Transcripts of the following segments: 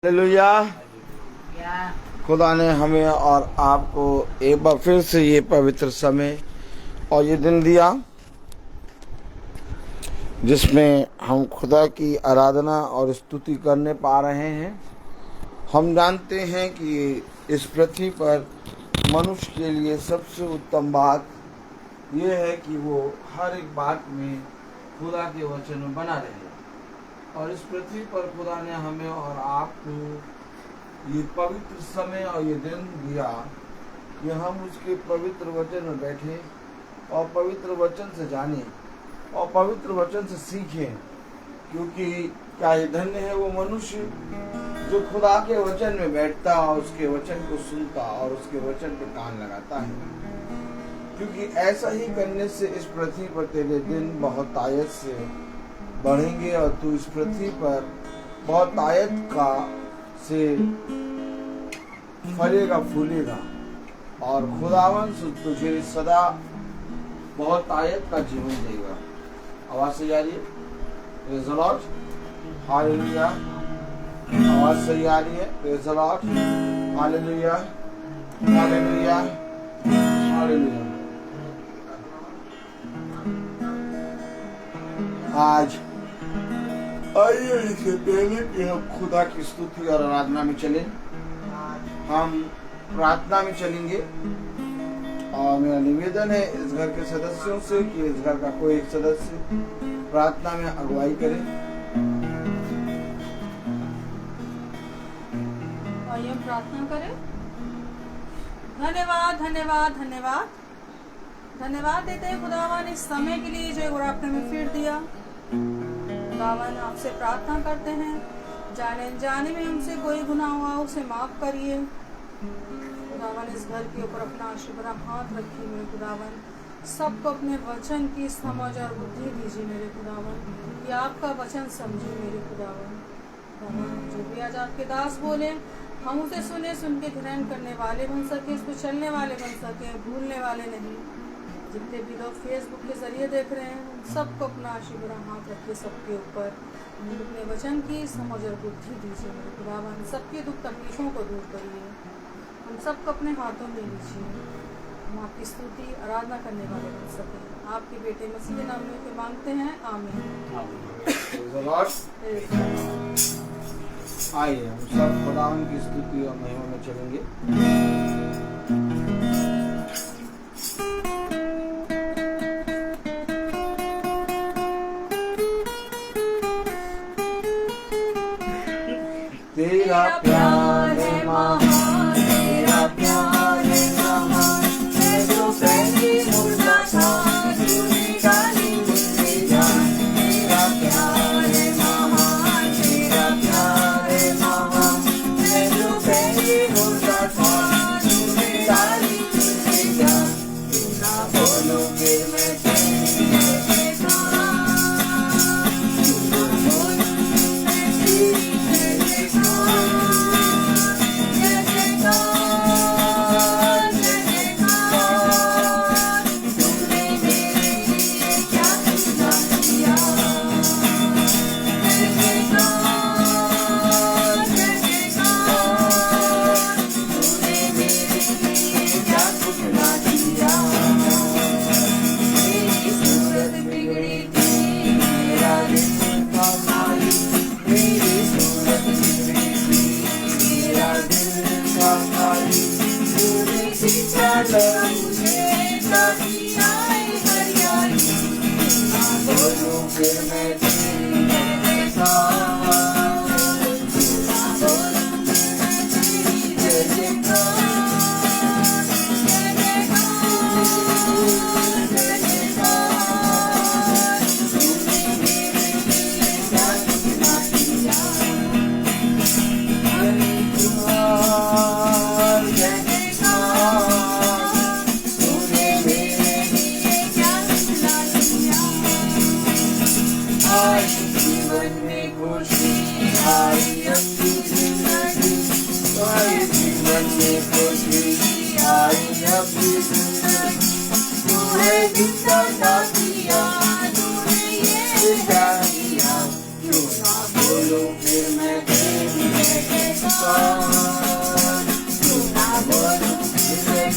Hallelujah. खुदा ने हमें और आपको एक बार फिर से ये पवित्र समय और ये दिन दिया जिसमें हम खुदा की आराधना और स्तुति करने पा रहे हैं। हम जानते हैं कि इस पृथ्वी पर मनुष्य के लिए सबसे उत्तम बात यह है कि वो हर एक बात में खुदा के वचन में बना रहे। और इस पृथ्वी पर खुदा ने हमें और आपको ये पवित्र समय और ये दिन दिया कि हम उसके पवित्र वचन में बैठे और पवित्र वचन से जानें और पवित्र वचन से सीखें। क्योंकि क्या ये धन्य है वो मनुष्य जो खुदा के वचन में बैठता और उसके वचन को सुनता और उसके वचन पर कान लगाता है। क्योंकि ऐसा ही करने से इस पृथ्वी पर तेरे दिन बहुत आयत से बढ़ेंगे और तू इस पृथ्वी पर बहुत आयत का से फलेगा फूलेगा और खुदावन तुझे सदा बहुत आयत का जीवन देगा। आवाज सही आ रही है? Praise the lord, hallelujah. आवाज सही आ रही है? Praise the lord, hallelujah, hallelujah, hallelujah. आज आइए इससे पहले कि हम खुदा की स्तुति और आराधना में चलें, हम प्रार्थना में चलेंगे। और मेरा निवेदन है इस घर के सदस्यों से कि इस घर का कोई एक सदस्य प्रार्थना में अगुवाई करे। आइए हम प्रार्थना करें। धन्यवाद धन्यवाद धन्यवाद धन्यवाद देते हैं खुदावन इस समय के लिए जो और आपने हमें फिर दिया। खुदावन आपसे प्रार्थना करते हैं, जाने जाने में हमसे कोई गुनाह हुआ उसे माफ करिए। खुदावन इस घर के ऊपर अपना आशीर्वाद हाथ रखिए मेरे खुदावन। सबको अपने वचन की समझ और बुद्धि दीजिए मेरे खुदावन, कि आपका वचन समझे मेरे खुदावन। जो भी आज आपके दास बोले हम उसे सुने, सुन के ग्रहण करने वाले बन सके, इसको चलने वाले बन सके, भूलने वाले नहीं। जितने भी लोग फेसबुक के जरिए देख रहे हैं उन सबको अपना आशीर्वाद हाथ रखिए सबके ऊपर। अपने वचन की समझ और बुद्धि दीजिए मेरे खुदावन। सबके दुख तकलीफों को दूर करिए, हम सबको अपने हाथों में लीजिए। हम आपकी स्तुति आराधना करने वाले बन सके। आपके बेटे मसीह के नाम में मांगते हैं, आमीन। आइए हम सब खुदावन की स्तुति और महिमा में चलेंगे। तेरा प्यार है महान, तेरा प्यार है महान, मैं जो पहली मुर्दा था तूने डाली मुझसे जान। तेरा प्यार है महान, तेरा प्यार है महान, मैं जो पहली मुर्दा था तूने डाली मुझसे जान। तू ना बोलोगे मैं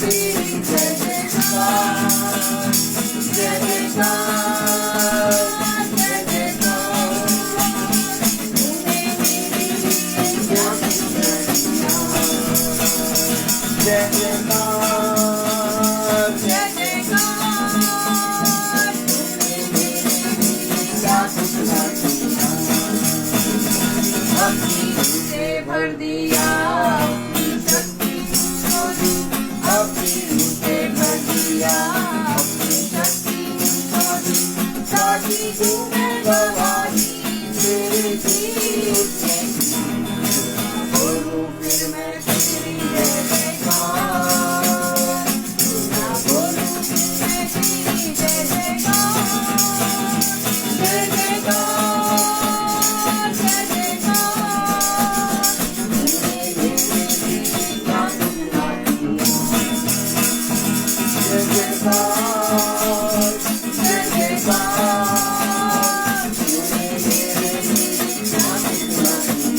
तेरी जय जयकार, जय जयकार, जय जयकार। तूने मेरे लिए क्या कुछ कर दिया। जय जयकार, जय जयकार। तूने मेरे लिए क्या कुछ कर दिया। भक्ति से भर दिया, अपनी शक्ति को दी, अपनी से भर दिया, अपनी शक्ति को दी, ताकि तुम्हें गवाही तेरे की बोलूं फिर मैं तेरी जय जयकार, ना बोलूं फिर मैं तेरी जय जयकार, जय जयकार, जय जयकार। तूने मेरे लिए क्या कुछ ना दिया। जय जयकार, जय जयकार। तूने मेरे लिए क्या कुछ ना दिया।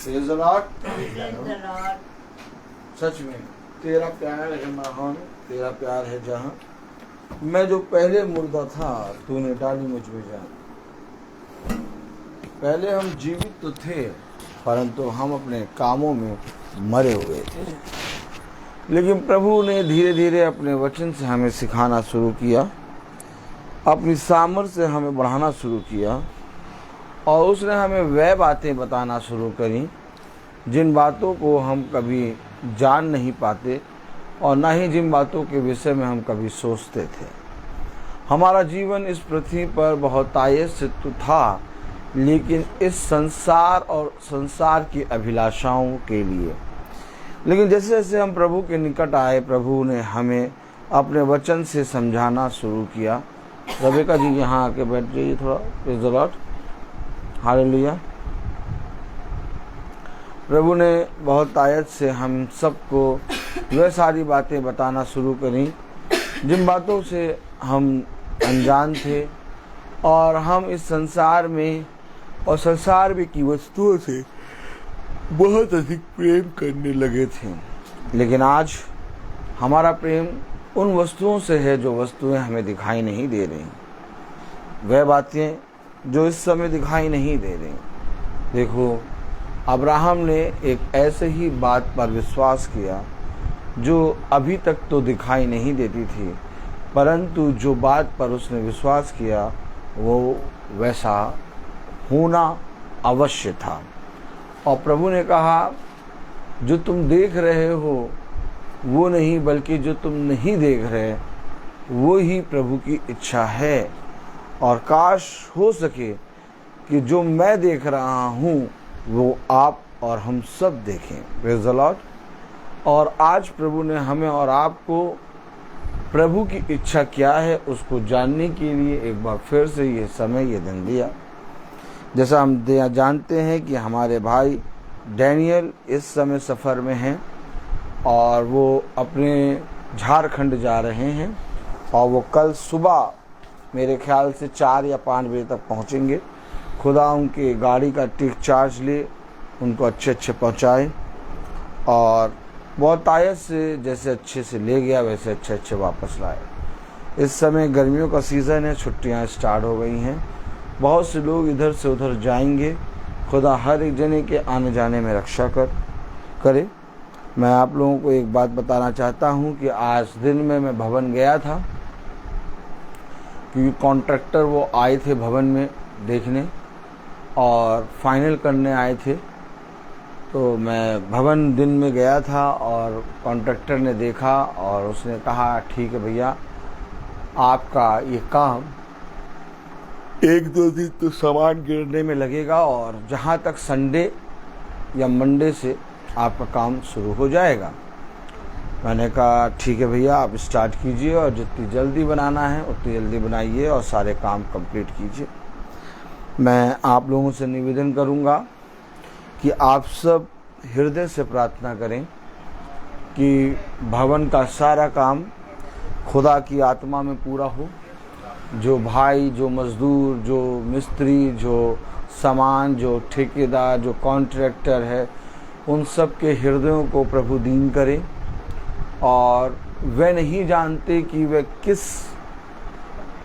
Praise the Lord। Praise the Lord। सच में तेरा प्यार है महान, तेरा प्यार है जहाँ। मैं जो पहले मुर्दा था तूने डाली मुझ में जान। पहले हम जीवित तो थे परंतु हम अपने कामों में मरे हुए थे, लेकिन प्रभु ने धीरे धीरे अपने वचन से हमें सिखाना शुरू किया, अपनी सामर्थ्य से हमें बढ़ाना शुरू किया और उसने हमें वह बातें बताना शुरू करी जिन बातों को हम कभी जान नहीं पाते और ना ही जिन बातों के विषय में हम कभी सोचते थे। हमारा जीवन इस पृथ्वी पर बहुत आयत से तो था, लेकिन इस संसार और संसार की अभिलाषाओं के लिए। लेकिन जैसे जैसे हम प्रभु के निकट आए, प्रभु ने हमें अपने वचन से समझाना शुरू किया। रेबेका जी यहाँ आके बैठ जाइए थोड़ा। Praise the lord, hallelujah. प्रभु ने बहुत आयत से हम सबको वह सारी बातें बताना शुरू करी जिन बातों से हम अनजान थे और हम इस संसार में और संसार में की वस्तुओं से बहुत अधिक प्रेम करने लगे थे। लेकिन आज हमारा प्रेम उन वस्तुओं से है जो वस्तुएं हमें दिखाई नहीं दे रही, वह बातें जो इस समय दिखाई नहीं दे रही। देखो, अब्राहम ने एक ऐसे ही बात पर विश्वास किया जो अभी तक तो दिखाई नहीं देती थी, परंतु जो बात पर उसने विश्वास किया वो वैसा होना अवश्य था। और प्रभु ने कहा, जो तुम देख रहे हो वो नहीं, बल्कि जो तुम नहीं देख रहे वो ही प्रभु की इच्छा है। और काश हो सके कि जो मैं देख रहा हूँ वो आप और हम सब देखें। Praise the Lord. और आज प्रभु ने हमें और आपको प्रभु की इच्छा क्या है उसको जानने के लिए एक बार फिर से ये समय, ये दिन दिया। जैसा हम जानते हैं कि हमारे भाई डैनियल इस समय सफ़र में हैं और वो अपने झारखंड जा रहे हैं और वो कल सुबह मेरे ख्याल से 4 या 5 बजे तक पहुंचेंगे। खुदा उनके गाड़ी का टिकट चार्ज ले, उनको अच्छे पहुंचाए और बहुत आयत से जैसे अच्छे से ले गया वैसे अच्छे वापस लाए। इस समय गर्मियों का सीज़न है, छुट्टियां स्टार्ट हो गई हैं, बहुत से लोग इधर से उधर जाएंगे। खुदा हर एक जने के आने जाने में रक्षा करे। मैं आप लोगों को एक बात बताना चाहता हूं कि आज दिन में मैं भवन गया था, क्योंकि कॉन्ट्रैक्टर वो आए थे भवन में देखने और फाइनल करने आए थे। तो मैं भवन दिन में गया था और कॉन्ट्रैक्टर ने देखा और उसने कहा, ठीक है भैया, आपका ये काम 1-2 दिन तो सामान गिरने में लगेगा और जहाँ तक संडे या मंडे से आपका काम शुरू हो जाएगा। मैंने कहा ठीक है भैया, आप स्टार्ट कीजिए और जितनी जल्दी बनाना है उतनी जल्दी बनाइए और सारे काम कंप्लीट कीजिए। मैं आप लोगों से निवेदन करूंगा कि आप सब हृदय से प्रार्थना करें कि भवन का सारा काम खुदा की आत्मा में पूरा हो। जो भाई, जो मजदूर, जो मिस्त्री, जो सामान, जो ठेकेदार, जो कॉन्ट्रैक्टर है, उन सब के हृदयों को प्रभु दीन करे। और वे नहीं जानते कि वे किस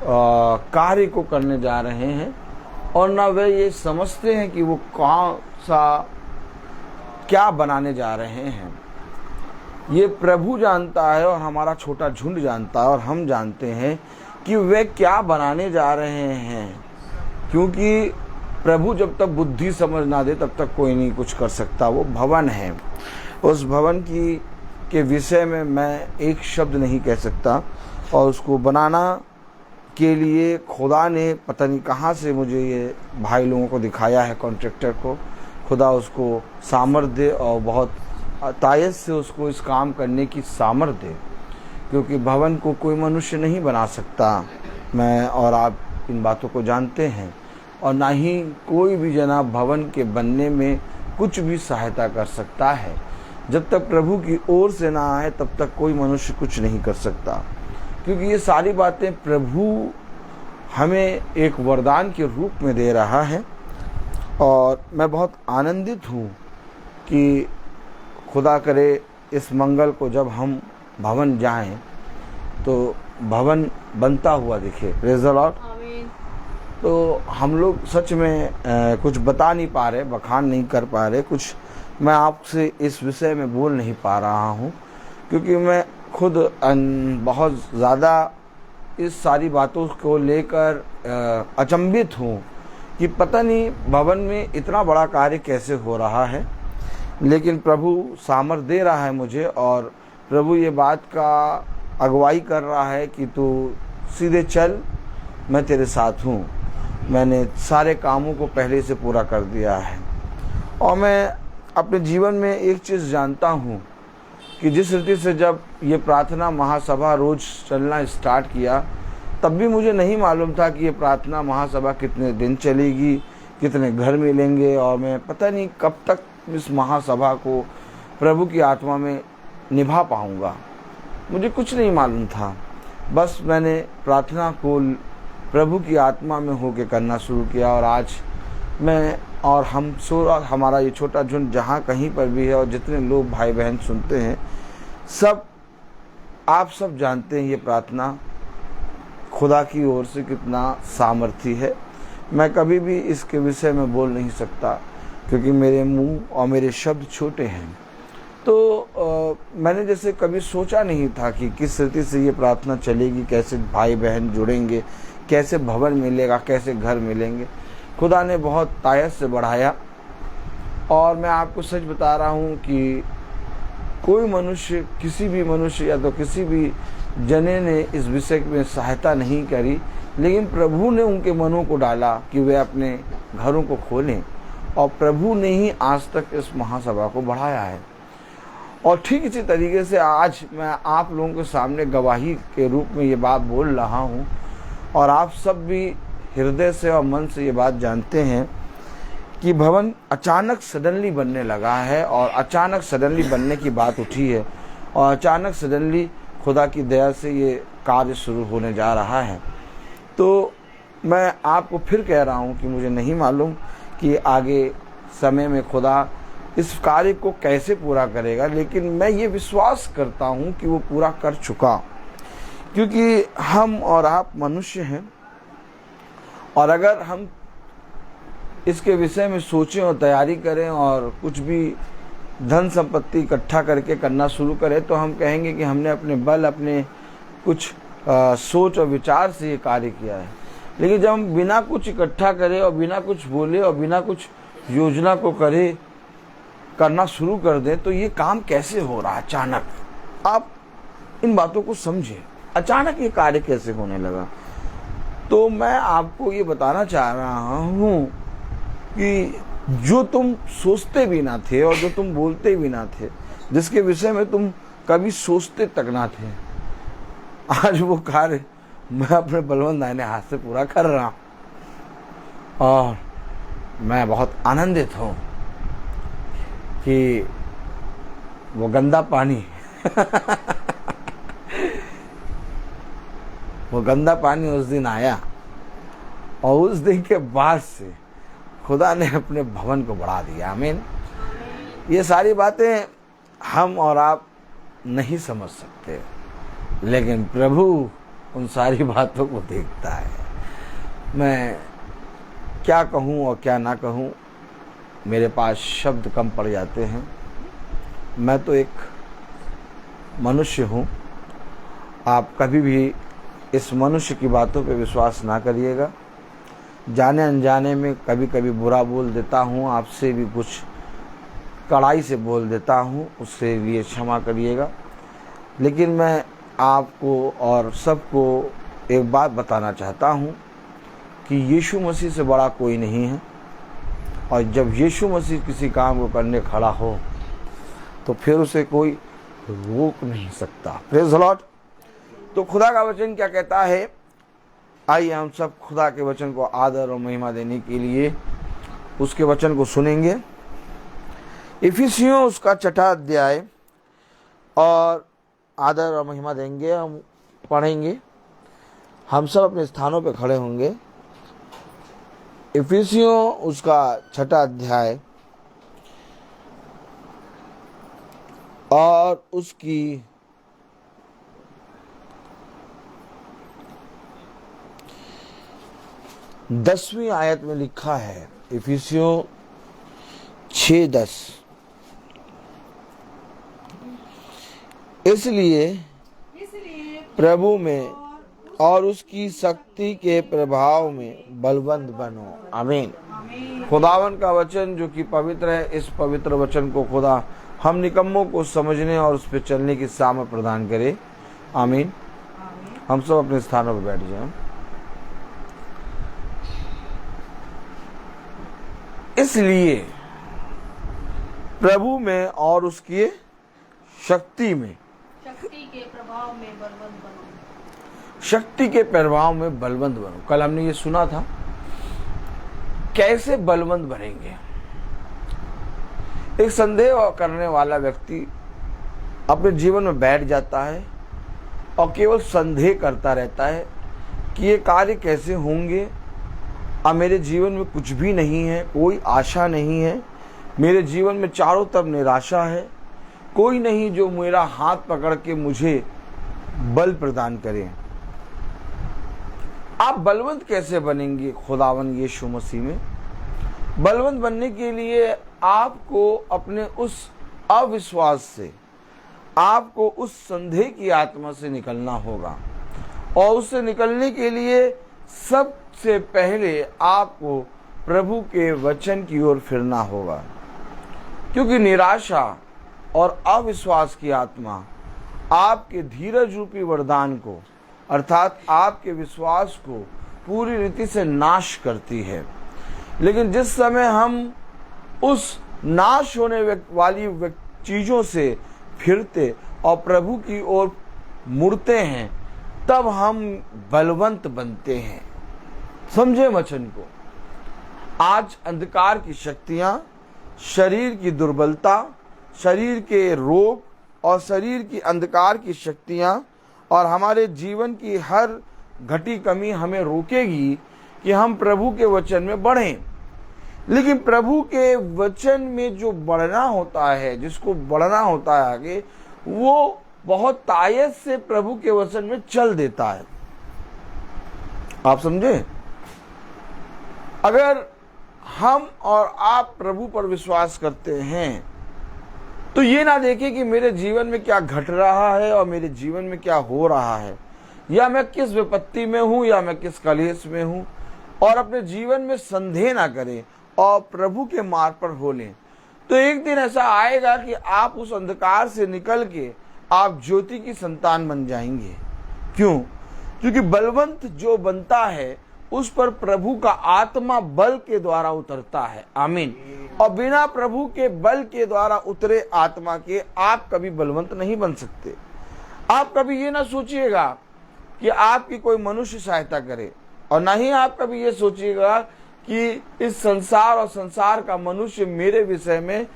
कार्य को करने जा रहे हैं, और ना वे ये समझते हैं कि वो कौन सा क्या बनाने जा रहे हैं। ये प्रभु जानता है और हमारा छोटा झुंड जानता है, और हम जानते हैं कि वे क्या बनाने जा रहे हैं। क्योंकि प्रभु जब तक बुद्धि समझ ना दे तब तक कोई नहीं कुछ कर सकता। वो भवन है, उस भवन के विषय में मैं एक शब्द नहीं कह सकता। और उसको बनाना के लिए खुदा ने पता नहीं कहाँ से मुझे ये भाई लोगों को दिखाया है, कॉन्ट्रैक्टर को। खुदा उसको सामर्थ्य दे और बहुत तायत से उसको इस काम करने की सामर्थ्य दे, क्योंकि भवन को कोई मनुष्य नहीं बना सकता। मैं और आप इन बातों को जानते हैं। और ना ही कोई भी जना भवन के बनने में कुछ भी सहायता कर सकता है। जब तक प्रभु की ओर से ना आए तब तक कोई मनुष्य कुछ नहीं कर सकता, क्योंकि ये सारी बातें प्रभु हमें एक वरदान के रूप में दे रहा है। और मैं बहुत आनंदित हूँ कि खुदा करे इस मंगल को जब हम भवन जाएं तो भवन बनता हुआ दिखे। Praise the Lord. तो हम लोग सच में कुछ बता नहीं पा रहे, बखान नहीं कर पा रहे, कुछ मैं आपसे इस विषय में बोल नहीं पा रहा हूँ, क्योंकि मैं खुद बहुत ज़्यादा इस सारी बातों को लेकर अचंभित हूँ कि पता नहीं भवन में इतना बड़ा कार्य कैसे हो रहा है। लेकिन प्रभु सामर्थ दे रहा है मुझे, और प्रभु ये बात का अगुवाई कर रहा है कि तू सीधे चल, मैं तेरे साथ हूँ। मैंने सारे कामों को पहले से पूरा कर दिया है। और मैं अपने जीवन में एक चीज़ जानता हूँ कि जिस रीति से जब ये प्रार्थना महासभा रोज़ चलना स्टार्ट किया, तब भी मुझे नहीं मालूम था कि ये प्रार्थना महासभा कितने दिन चलेगी, कितने घर मिलेंगे, और मैं पता नहीं कब तक इस महासभा को प्रभु की आत्मा में निभा पाऊँगा। मुझे कुछ नहीं मालूम था। बस मैंने प्रार्थना को प्रभु की आत्मा में होके करना शुरू किया। और आज मैं और हमारा ये छोटा झुंड जहाँ कहीं पर भी है, और जितने लोग भाई बहन सुनते हैं, सब आप सब जानते हैं ये प्रार्थना खुदा की ओर से कितना सामर्थी है। मैं कभी भी इसके विषय में बोल नहीं सकता, क्योंकि मेरे मुंह और मेरे शब्द छोटे हैं। तो मैंने जैसे कभी सोचा नहीं था कि किस रीति से ये प्रार्थना चलेगी, कैसे भाई बहन जुड़ेंगे, कैसे भवन मिलेगा, कैसे घर मिलेंगे। खुदा ने बहुत तायत से बढ़ाया। और मैं आपको सच बता रहा हूँ कि कोई मनुष्य, किसी भी मनुष्य या तो किसी भी जने ने इस विषय में सहायता नहीं करी, लेकिन प्रभु ने उनके मनों को डाला कि वे अपने घरों को खोलें, और प्रभु ने ही आज तक इस महासभा को बढ़ाया है। और ठीक इसी तरीके से आज मैं आप लोगों के सामने गवाही के रूप में ये बात बोल रहा हूँ, और आप सब भी हृदय से और मन से ये बात जानते हैं कि भवन अचानक सडनली बनने लगा है, और अचानक सडनली बनने की बात उठी है, और अचानक सडनली खुदा की दया से ये कार्य शुरू होने जा रहा है। तो मैं आपको फिर कह रहा हूँ कि मुझे नहीं मालूम कि आगे समय में खुदा इस कार्य को कैसे पूरा करेगा, लेकिन मैं ये विश्वास करता हूँ कि वो पूरा कर चुका, क्योंकि हम और आप मनुष्य हैं। और अगर हम इसके विषय में सोचें और तैयारी करें और कुछ भी धन संपत्ति इकट्ठा करके करना शुरू करें, तो हम कहेंगे कि हमने अपने बल, अपने कुछ सोच और विचार से ये कार्य किया है। लेकिन जब हम बिना कुछ इकट्ठा करें और बिना कुछ बोले और बिना कुछ योजना को करना शुरू कर दें, तो ये काम कैसे हो रहा है अचानक। आप इन बातों को समझें, अचानक ये कार्य कैसे होने लगा। तो मैं आपको ये बताना चाह रहा हूँ कि जो तुम सोचते भी ना थे और जो तुम बोलते भी ना थे, जिसके विषय में तुम कभी सोचते तक ना थे, आज वो कार्य मैं अपने बलवंत दाहिने हाथ से पूरा कर रहा हूँ। और मैं बहुत आनंदित हूँ कि वो गंदा पानी वो गंदा पानी उस दिन आया, और उस दिन के बाद से खुदा ने अपने भवन को बढ़ा दिया। आमीन। ये सारी बातें हम और आप नहीं समझ सकते, लेकिन प्रभु उन सारी बातों को देखता है। मैं क्या कहूँ और क्या ना कहूँ, मेरे पास शब्द कम पड़ जाते हैं। मैं तो एक मनुष्य हूँ। आप कभी भी इस मनुष्य की बातों पे विश्वास ना करिएगा। जाने अनजाने में कभी कभी बुरा बोल देता हूँ, आपसे भी कुछ कड़ाई से बोल देता हूँ, उससे लिए क्षमा करिएगा। लेकिन मैं आपको और सबको एक बात बताना चाहता हूँ कि यीशु मसीह से बड़ा कोई नहीं है, और जब यीशु मसीह किसी काम को करने खड़ा हो तो फिर उसे कोई रोक नहीं सकता। Praise the Lord. तो खुदा का वचन क्या कहता है, आइए हम सब खुदा के वचन को आदर और महिमा देने के लिए उसके वचन को सुनेंगे। इफिसियों उसका 6वां अध्याय, और आदर और महिमा देंगे, हम पढ़ेंगे। हम सब अपने स्थानों पर खड़े होंगे। इफिसियों उसका 6वां अध्याय और उसकी 10वीं आयत में लिखा है, इफिसियों 6:10, इसलिए प्रभु में और उसकी शक्ति के प्रभाव में बलवंत बनो। आमीन। खुदावन का वचन जो कि पवित्र है, इस पवित्र वचन को खुदा हम निकम्मों को समझने और उस पर चलने की सामर्थ प्रदान करे। आमीन। हम सब अपने स्थानों पर बैठ जाएं। इसलिए प्रभु में और उसकी शक्ति के प्रभाव में बलवंत बनो। शक्ति के प्रभाव में बलवंत बनो। कल हमने ये सुना था, कैसे बलवंत बनेंगे। एक संदेह करने वाला व्यक्ति अपने जीवन में बैठ जाता है और केवल संदेह करता रहता है कि ये कार्य कैसे होंगे। अब मेरे जीवन में कुछ भी नहीं है, कोई आशा नहीं है, मेरे जीवन में चारों तरफ निराशा है, कोई नहीं जो मेरा हाथ पकड़ के मुझे बल प्रदान करे। आप बलवंत कैसे बनेंगे खुदावन यीशु मसीह में? बलवंत बनने के लिए आपको अपने उस अविश्वास से, आपको उस संदेह की आत्मा से निकलना होगा, और उससे निकलने के लिए सबसे पहले आपको प्रभु के वचन की ओर फिरना होगा। क्योंकि निराशा और अविश्वास की आत्मा आपके धीरज रूपी वरदान को, अर्थात आपके विश्वास को पूरी रीति से नाश करती है। लेकिन जिस समय हम उस नाश होने वाली चीजों से फिरते और प्रभु की ओर मुड़ते हैं, तब हम बलवंत बनते हैं। समझे वचन को। आज अंधकार की शक्तियां, शरीर की दुर्बलता, शरीर के रोग और शरीर की अंधकार की शक्तियां और हमारे जीवन की हर घटी कमी हमें रोकेगी कि हम प्रभु के वचन में बढ़ें। लेकिन प्रभु के वचन में जो बढ़ना होता है, जिसको बढ़ना होता है आगे, वो बहुत तायत से प्रभु के वचन में चल देता है। आप समझे? अगर हम और आप प्रभु पर विश्वास करते हैं तो ये ना देखें कि मेरे जीवन में क्या घट रहा है और मेरे जीवन में क्या हो रहा है, या मैं किस विपत्ति में हूं या मैं किस कलेश में हूं, और अपने जीवन में संदेह ना करें और प्रभु के मार्ग पर हो लें। तो एक दिन ऐसा आएगा कि आप उस अंधकार से निकल के आप ज्योति की संतान बन जाएंगे। क्यों? क्योंकि बलवंत जो बनता है उस पर प्रभु का आत्मा बल के द्वारा उतरता है। आमीन। और बिना प्रभु के बल के द्वारा उतरे आत्मा के आप कभी बलवंत नहीं बन सकते। आप कभी ये ना सोचिएगा कि आपकी कोई मनुष्य सहायता करे, और ना ही आप कभी ये सोचिएगा कि इस संसार और संसार का मनुष्य मेरे विषय में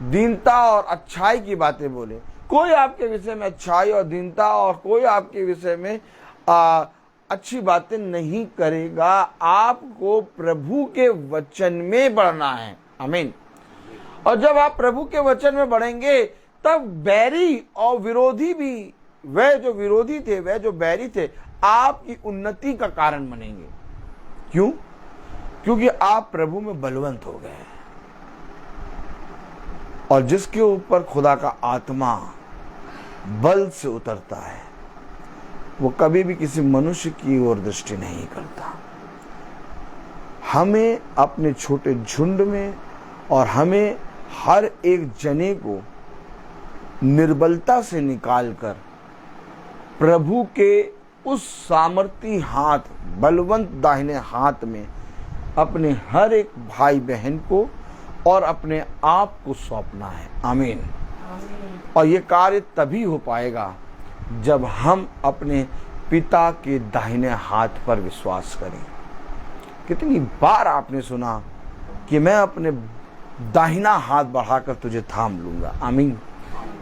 दीनता और अच्छाई की बातें बोले। कोई आपके विषय में अच्छाई और दीनता और कोई आपके विषय में अच्छी बातें नहीं करेगा। आपको प्रभु के वचन में बढ़ना है। आमीन। और जब आप प्रभु के वचन में बढ़ेंगे तब बैरी और विरोधी भी, वह जो विरोधी थे, वह जो बैरी थे, आपकी उन्नति का कारण बनेंगे। क्यों? क्योंकि आप प्रभु में बलवंत हो गए। और जिसके ऊपर खुदा का आत्मा बल से उतरता है, वो कभी भी किसी मनुष्य की ओर दृष्टि नहीं करता। हमें अपने छोटे झुंड में और हमें हर एक जने को निर्बलता से निकालकर प्रभु के उस सामर्थी हाथ, बलवंत दाहिने हाथ में अपने हर एक भाई बहन को और अपने आप को सौंपना है। आमीन। और ये कार्य तभी हो पाएगा जब हम अपने पिता के दाहिने हाथ पर विश्वास करें। कितनी बार आपने सुना कि मैं अपने दाहिना हाथ बढ़ाकर तुझे थाम लूंगा। आमीन।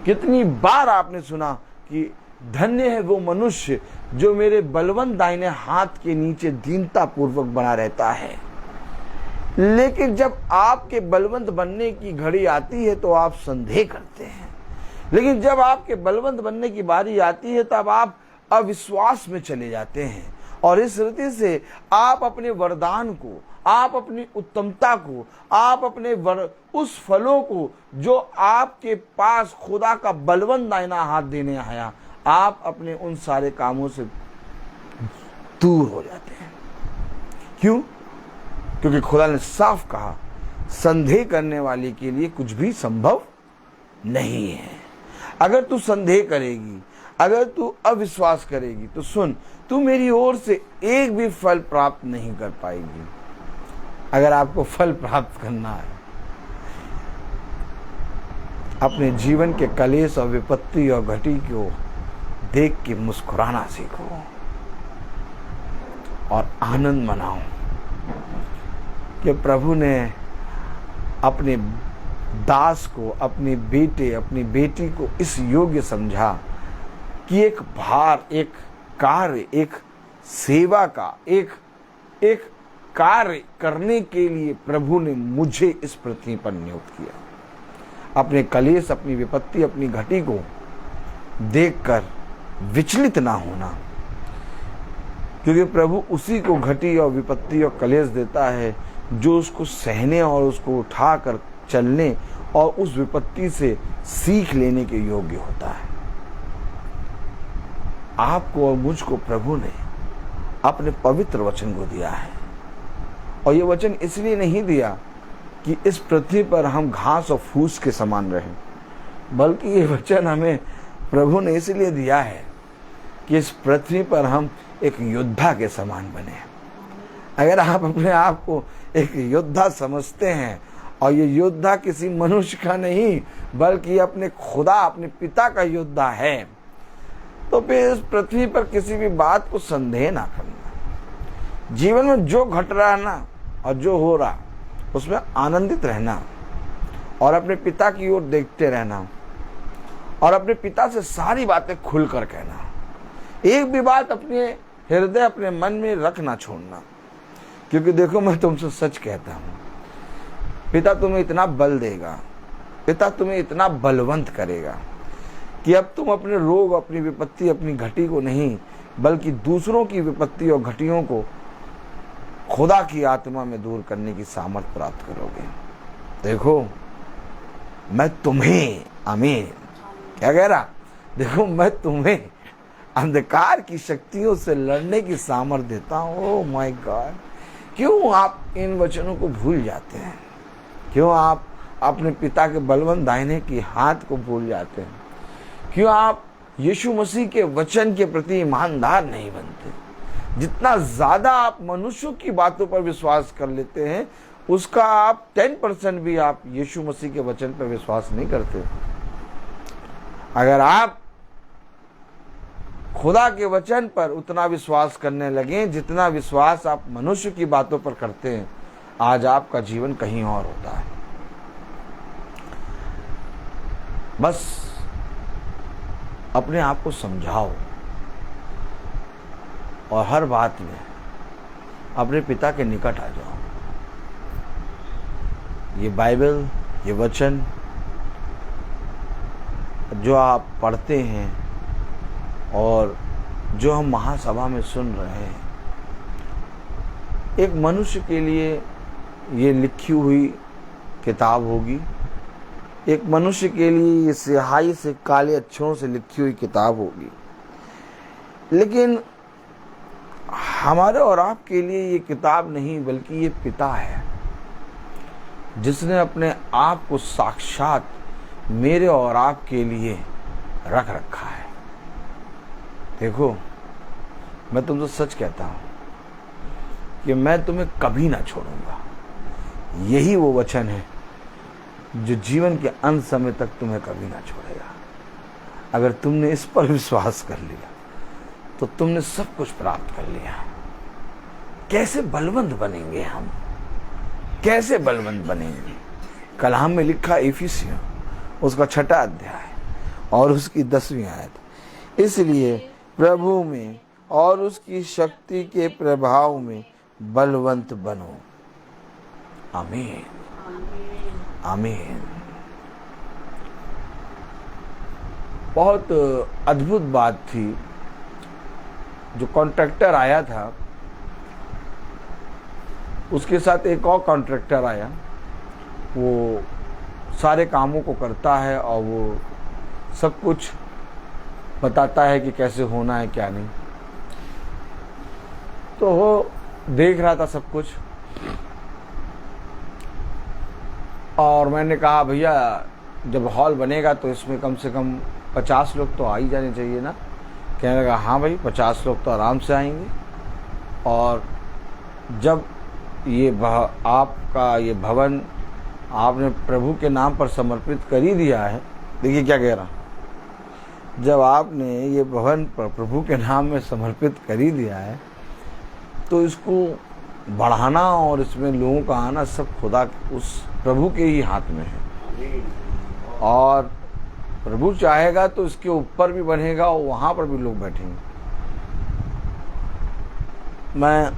कितनी बार आपने सुना कि धन्य है वो मनुष्य जो मेरे बलवंत दाहिने हाथ के नीचे दीनता पूर्वक बना रहता है। लेकिन जब आपके बलवंत बनने की घड़ी आती है तो आप संदेह करते हैं। लेकिन जब आपके बलवंत बनने की बारी आती है तब आप अविश्वास में चले जाते हैं। और इस रीति से आप अपने वरदान को, आप अपनी उत्तमता को, आप अपने उस फलों को जो आपके पास खुदा का बलवंत दाहिना हाथ देने आया, आप अपने उन सारे कामों से दूर हो जाते हैं। क्यों? क्योंकि खुदा ने साफ कहा, संदेह करने वाले के लिए कुछ भी संभव नहीं है। अगर तू संदेह करेगी, अगर तू अविश्वास करेगी, तो सुन, तू मेरी ओर से एक भी फल प्राप्त नहीं कर पाएगी। अगर आपको फल प्राप्त करना है, अपने जीवन के कलेश और विपत्ति और घटी को देख के मुस्कुराना सीखो और आनंद मनाओ कि प्रभु ने अपने दास को, अपने बेटे, अपनी बेटी को इस योग्य समझा कि एक भार, एक कार्य, एक सेवा का एक कार्य करने के लिए प्रभु ने मुझे इस पृथ्वी पर नियुक्त किया। अपने कलेश, अपनी विपत्ति, अपनी घटी को देखकर विचलित ना होना, क्योंकि प्रभु उसी को घटी और विपत्ति और कलेश देता है जो उसको सहने और उसको उठाकर चलने और उस विपत्ति से सीख लेने के योग्य होता है। आपको और मुझको प्रभु ने अपने पवित्र वचन को दिया है। और ये वचन इसलिए नहीं दिया कि इस पृथ्वी पर हम घास और फूस के समान रहें, बल्कि ये वचन हमें प्रभु ने इसलिए दिया है कि इस पृथ्वी पर हम एक योद्धा के समान बने। अगर आप अपने आप को एक योद्धा समझते हैं, और ये योद्धा किसी मनुष्य का नहीं बल्कि अपने खुदा, अपने पिता का योद्धा है, तो फिर इस पृथ्वी पर किसी भी बात को संदेह ना करना। जीवन में जो घट रहा है ना और जो हो रहा, उसमें आनंदित रहना और अपने पिता की ओर देखते रहना और अपने पिता से सारी बातें खुलकर कहना। एक भी बात अपने हृदय, अपने मन में रख ना छोड़ना, क्योंकि देखो, मैं तुमसे सच कहता हूं, पिता तुम्हें इतना बल देगा, पिता तुम्हें इतना बलवंत करेगा कि अब तुम अपने रोग, अपनी विपत्ति, अपनी घटी को नहीं बल्कि दूसरों की विपत्ति और घटियों को खुदा की आत्मा में दूर करने की सामर्थ्य प्राप्त करोगे। देखो, मैं तुम्हें, आमीन, क्या कह रहा, देखो मैं तुम्हें अंधकार की शक्तियों से लड़ने की सामर्थ्य देता हूं। ओह माय गॉड, क्यों आप इन वचनों को भूल जाते हैं? क्यों आप अपने पिता के बलवंत दाहिने की हाथ को भूल जाते हैं? क्यों आप यीशु मसीह के वचन के प्रति ईमानदार नहीं बनते? जितना ज्यादा आप मनुष्यों की बातों पर विश्वास कर लेते हैं, उसका आप 10% भी आप यीशु मसीह के वचन पर विश्वास नहीं करते। अगर आप खुदा के वचन पर उतना विश्वास करने लगे जितना विश्वास आप मनुष्य की बातों पर करते हैं, आज आपका जीवन कहीं और होता है। बस अपने आप को समझाओ और हर बात में अपने पिता के निकट आ जाओ। ये बाइबल ये वचन जो आप पढ़ते हैं और जो हम महासभा में सुन रहे हैं, एक मनुष्य के लिए ये लिखी हुई किताब होगी। एक मनुष्य के लिए ये स्याही से काले अक्षरों से लिखी हुई किताब होगी। लेकिन हमारे और आपके लिए ये किताब नहीं, बल्कि ये पिता है जिसने अपने आप को साक्षात मेरे और आपके लिए रख रखा है। देखो, मैं तुमसे सच कहता हूं कि मैं तुम्हें कभी ना छोड़ूंगा। यही वो वचन है जो जीवन के अंत समय तक तुम्हें कभी ना छोड़ेगा। अगर तुमने इस पर विश्वास कर लिया तो तुमने सब कुछ प्राप्त कर लिया। कैसे बलवंत बनेंगे हम, कैसे बलवंत बनेंगे? कलाम में लिखा इफिसियों उसका 6वां अध्याय और उसकी 10वीं आयत, इसलिए प्रभु में और उसकी शक्ति के प्रभाव में बलवंत बनो। आमीन, आमीन। बहुत अद्भुत बात थी। जो कॉन्ट्रैक्टर आया था उसके साथ एक और कॉन्ट्रैक्टर आया। वो सारे कामों को करता है और वो सब कुछ बताता है कि कैसे होना है क्या नहीं। तो वो देख रहा था सब कुछ और मैंने कहा भैया जब हॉल बनेगा तो इसमें कम से कम 50 लोग तो आ ही जाने चाहिए ना। कहने लगा हाँ भाई 50 लोग तो आराम से आएंगे। और जब ये आपका ये भवन आपने प्रभु के नाम पर समर्पित कर ही दिया है, देखिए क्या कह रहा, जब आपने ये भवन प्रभु के नाम में समर्पित कर ही दिया है तो इसको बढ़ाना और इसमें लोगों का आना सब खुदा उस प्रभु के ही हाथ में है। और प्रभु चाहेगा तो इसके ऊपर भी बनेगा और वहां पर भी लोग बैठेंगे। मैं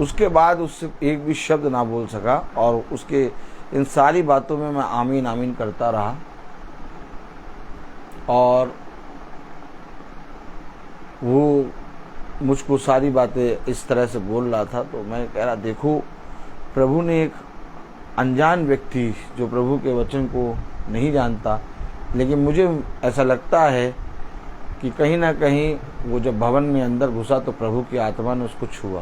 उसके बाद उससे एक भी शब्द ना बोल सका और उसके इन सारी बातों में मैं आमीन आमीन करता रहा। और वो मुझको सारी बातें इस तरह से बोल रहा था तो मैं कह रहा देखो, प्रभु ने एक अनजान व्यक्ति जो प्रभु के वचन को नहीं जानता, लेकिन मुझे ऐसा लगता है कि कहीं ना कहीं वो जब भवन में अंदर घुसा तो प्रभु की आत्मा ने उसको छुआ।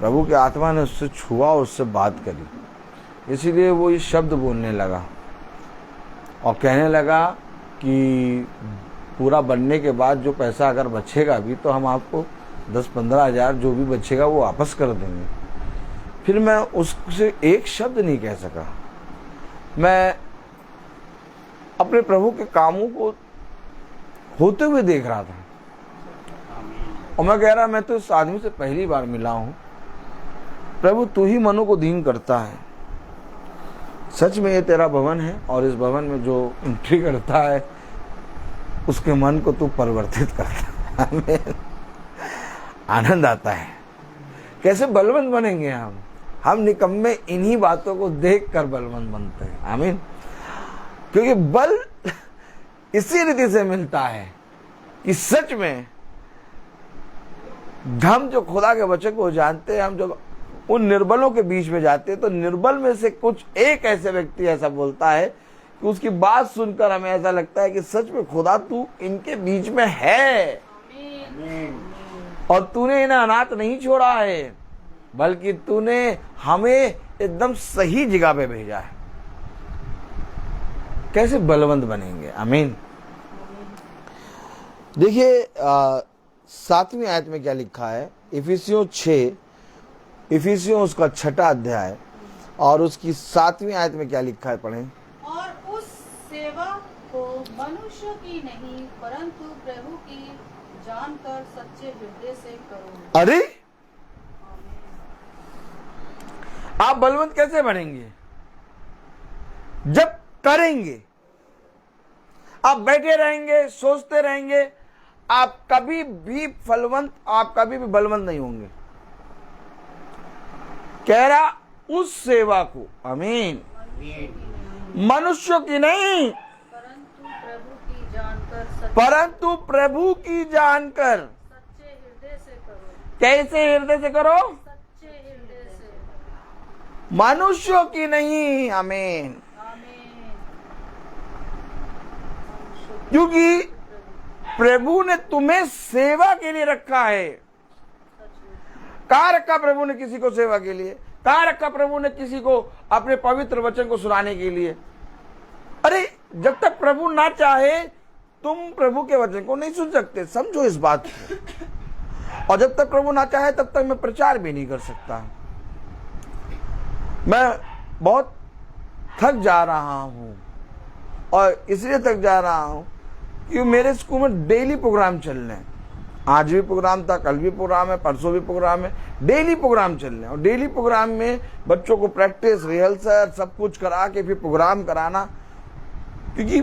प्रभु की आत्मा ने उससे छुआ और उससे बात करी, इसीलिए वो ये शब्द बोलने लगा और कहने लगा कि पूरा बनने के बाद जो पैसा अगर बचेगा भी तो हम आपको 10-15 हज़ार जो भी बचेगा वो वापस कर देंगे। फिर मैं उससे एक शब्द नहीं कह सका। मैं अपने प्रभु के कामों को होते हुए देख रहा था और मैं कह रहा मैं तो इस आदमी से पहली बार मिला हूं। प्रभु तू ही मनों को दीन करता है। सच में ये तेरा भवन है और इस भवन में जो एंट्री करता है उसके मन को तू परिवर्तित करता है। हमें आनंद आता है। कैसे बलवंत बनेंगे हम निकम्मे इन्हीं बातों को देख कर बलवंत बनते हैं। आमीन। क्योंकि बल इसी रीति से मिलता है कि सच में हम जो खुदा के वचन को जानते हैं, हम जब उन निर्बलों के बीच में जाते हैं तो निर्बल में से कुछ एक ऐसे व्यक्ति ऐसा बोलता है कि उसकी बात सुनकर हमें ऐसा लगता है कि सच में खुदा तू इनके बीच में है और तूने इन्हें अनाथ नहीं छोड़ा है, बल्कि तूने हमें एकदम सही जगह पे भेजा है। कैसे बलवंत बनेंगे। आमीन। देखिए 7वीं आयत में क्या लिखा है। इफिसियों उसका 6वां अध्याय और उसकी 7वीं आयत में क्या लिखा है, पढ़ें। और उस सेवा को मनुष्य की नहीं परंतु प्रभु की जानकर सच्चे हृदय से करो। अरे आप बलवंत कैसे बनेंगे? जब करेंगे। आप बैठे रहेंगे, सोचते रहेंगे, आप कभी भी फलवंत, आप कभी भी बलवंत नहीं होंगे। कह रहा उस सेवा को, आमीन, मनुष्यों की नहीं परंतु प्रभु की जानकर सच्चे हृदय से करो। कैसे हृदय से करो? सच्चे हृदय से, मनुष्यों की नहीं, आमीन। आमीन। क्योंकि प्रभु ने तुम्हें सेवा के लिए रखा है। कहाँ रखा प्रभु ने किसी को सेवा के लिए? कहाँ रखा प्रभु ने किसी को अपने पवित्र वचन को सुनाने के लिए? अरे जब तक प्रभु ना चाहे तुम प्रभु के वचन को नहीं सुन सकते, समझो इस बात को। और जब तक प्रभु ना चाहे तब तक मैं प्रचार भी नहीं कर सकता। मैं बहुत थक जा रहा हूं, और इसलिए थक जा रहा हूं कि मेरे स्कूल में डेली प्रोग्राम चल रहे हैं। आज भी प्रोग्राम था, कल भी प्रोग्राम है, परसों भी प्रोग्राम है, डेली प्रोग्राम चल रहे हैं। और डेली प्रोग्राम में बच्चों को प्रैक्टिस, रिहर्सल सब कुछ करा के फिर प्रोग्राम कराना, क्योंकि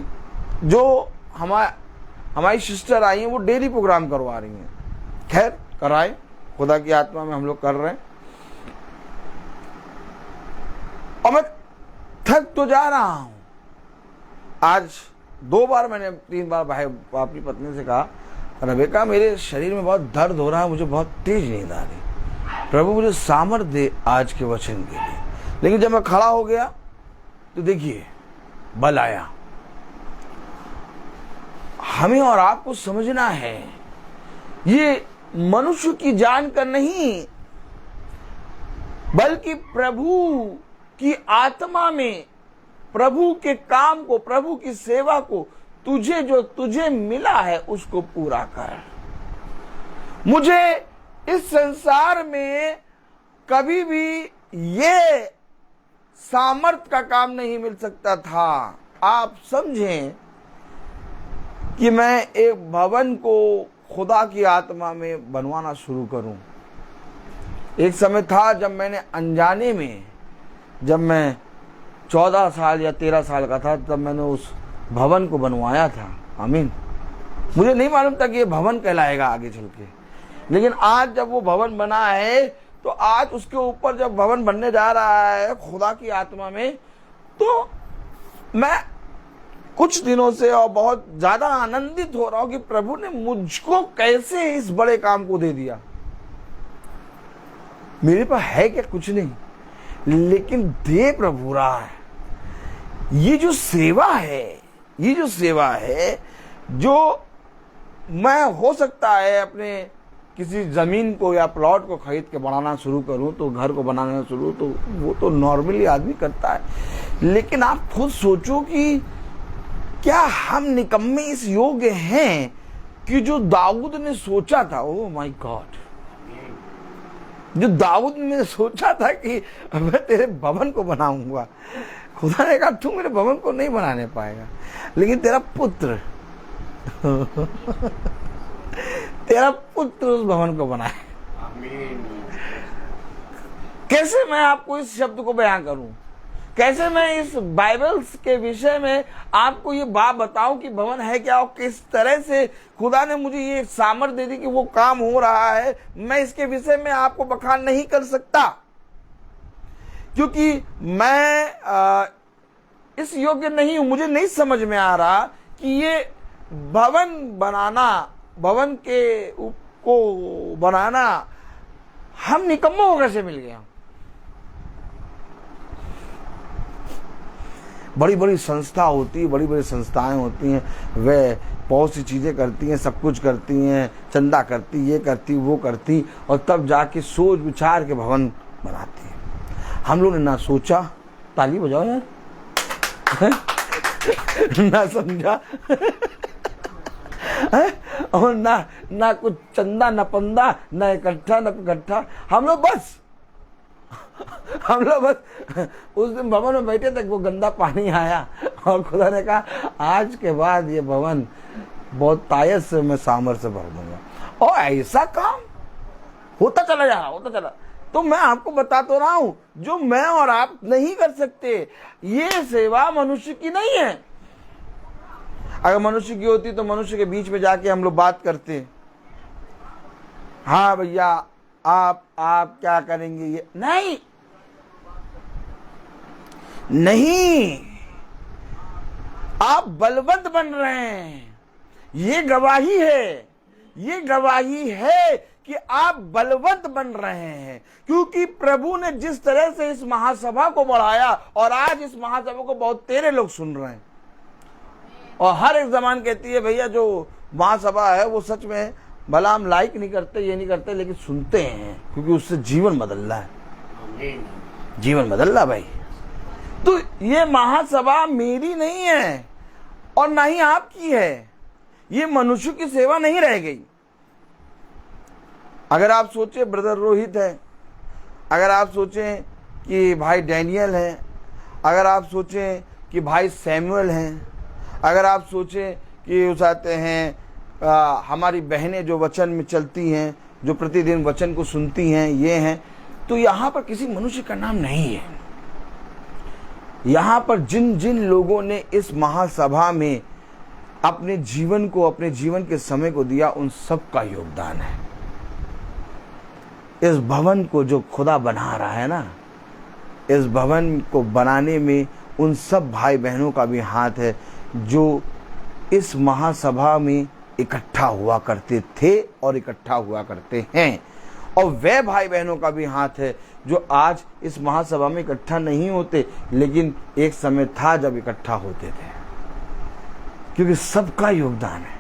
जो हमारी सिस्टर आई हैं वो डेली प्रोग्राम करवा रही हैं। खैर कराए, खुदा की आत्मा में हम लोग कर रहे हैं। और मैं थक तो जा रहा हूं। आज 2 बार मैंने 3 बार भाई अपनी पत्नी से कहा, रबेका मेरे शरीर में बहुत दर्द हो रहा है, मुझे बहुत तेज नींद आ रही, प्रभु मुझे सामर्थ दे आज के वचन के लिए। लेकिन जब मैं खड़ा हो गया तो देखिए बल आया। हमें और आपको समझना है, ये मनुष्य की जानकर नहीं बल्कि प्रभु की आत्मा में प्रभु के काम को, प्रभु की सेवा को, तुझे जो तुझे मिला है उसको पूरा कर। मुझे इस संसार में कभी भी ये सामर्थ का काम नहीं मिल सकता था। आप समझें कि मैं एक भवन को खुदा की आत्मा में बनवाना शुरू करूं। एक समय था जब मैंने अनजाने में, जब मैं 14 साल या 13 साल का था, तब मैंने उस भवन को बनवाया था। आमीन। मुझे नहीं मालूम था कि ये भवन कहलाएगा आगे चल के, लेकिन आज जब वो भवन बना है तो आज उसके ऊपर जब भवन बनने जा रहा है खुदा की आत्मा में, तो मैं कुछ दिनों से और बहुत ज्यादा आनंदित हो रहा हूं कि प्रभु ने मुझको कैसे इस बड़े काम को दे दिया। मेरे पास है क्या? कुछ नहीं, लेकिन दे प्रभु रहा है। ये जो सेवा है, ये जो सेवा है, जो मैं हो सकता है अपने किसी जमीन को या प्लॉट को खरीद के बनाना शुरू करूं, तो घर को बनाना शुरू, तो वो तो नॉर्मली आदमी करता है। लेकिन आप खुद सोचो कि क्या हम निकम्मे इस योग्य हैं कि जो दाऊद ने सोचा था, ओह माय गॉड, जो दाऊद ने सोचा था कि मैं तेरे भवन को बनाऊंगा, खुदा ने कहा तू मेरे भवन को नहीं बनाने पाएगा, लेकिन तेरा पुत्र तेरा पुत्र उस भवन को बनाए। कैसे मैं आपको इस शब्द को बयां करूं? कैसे मैं इस बाइबल्स के विषय में आपको ये बात बताऊं कि भवन है क्या, और किस तरह से खुदा ने मुझे ये सामर्थ्य दे दी कि वो काम हो रहा है। मैं इसके विषय में आपको बखान नहीं कर सकता, क्योंकि मैं इस योग्य नहीं हूं। मुझे नहीं समझ में आ रहा कि ये भवन बनाना, भवन के को बनाना हम निकम्मों को कैसे मिल गया। बड़ी बड़ी संस्था होती है, बड़ी बड़ी संस्थाएं होती हैं, वे बहुत सी चीज़ें करती हैं, सब कुछ करती हैं, चंदा करती, ये करती, वो करती, और तब जाके सोच विचार के भवन बनाती हैं। हम लोग ने ना सोचा, ताली बजाओ यार, ना समझा और ना कुछ चंदा, ना पंदा, ना इकट्ठा, ना इकट्ठा। हम लोग बस उस दिन भवन में बैठे थे, वो गंदा पानी आया और खुदा ने कहा आज के बाद ये भवन बहुत तायत से मैं सामर्थ्य से भर दूंगा। और ऐसा काम होता चला जा रहा, होता चला। तो मैं आपको बता तो रहा हूं, जो मैं और आप नहीं कर सकते, ये सेवा मनुष्य की नहीं है। अगर मनुष्य की होती तो मनुष्य के बीच में जाके हम लोग बात करते, हाँ भैया आप क्या करेंगे, ये नहीं। नहीं, आप बलवंत बन रहे हैं। ये गवाही है, ये गवाही है कि आप बलवंत बन रहे हैं, क्योंकि प्रभु ने जिस तरह से इस महासभा को बढ़ाया और आज इस महासभा को बहुत तेरे लोग सुन रहे हैं। और हर एक जमान कहती है भैया जो महासभा है वो सच में भला हम लाइक नहीं करते, ये नहीं करते, लेकिन सुनते हैं क्योंकि उससे जीवन बदल रहा है, जीवन बदल रहा भाई। तो ये महासभा मेरी नहीं है और ना ही आपकी है, ये मनुष्य की सेवा नहीं रह गई। अगर आप सोचे ब्रदर रोहित है, अगर आप सोचें कि भाई डैनियल है, अगर आप सोचें कि भाई सैमुअल हैं, अगर आप सोचें कि उस आते हैं हमारी बहनें जो वचन में चलती हैं, जो प्रतिदिन वचन को सुनती हैं, ये हैं, तो यहाँ पर किसी मनुष्य का नाम नहीं है। यहाँ पर जिन जिन लोगों ने इस महासभा में अपने जीवन को, अपने जीवन के समय को दिया, उन सब का योगदान है। इस भवन को जो खुदा बना रहा है ना, इस भवन को बनाने में उन सब भाई बहनों का भी हाथ है जो इस महासभा में इकट्ठा हुआ करते थे और इकट्ठा हुआ करते हैं। और वे भाई बहनों का भी हाथ है जो आज इस महासभा में इकट्ठा नहीं होते, लेकिन एक समय था जब इकट्ठा होते थे, क्योंकि सबका योगदान है।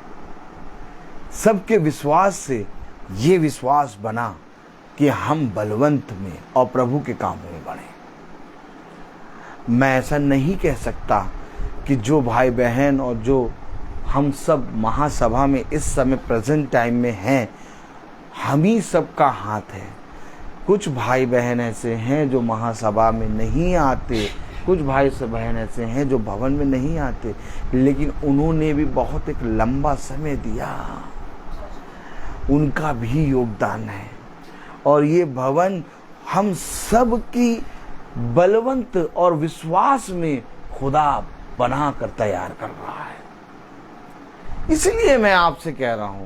सबके विश्वास से ये विश्वास बना कि हम बलवंत में और प्रभु के कामों में बढ़े। मैं ऐसा नहीं कह सकता कि जो भाई बहन और जो हम सब महासभा में इस समय प्रेजेंट टाइम में हैं, हम ही सबका हाथ है। कुछ भाई बहन ऐसे हैं जो महासभा में नहीं आते, कुछ भाई बहन ऐसे हैं जो भवन में नहीं आते, लेकिन उन्होंने भी बहुत एक लंबा समय दिया, उनका भी योगदान है। और ये भवन हम सब की बलवंत और विश्वास में खुदा बनाकर तैयार कर रहा है। इसलिए मैं आपसे कह रहा हूं,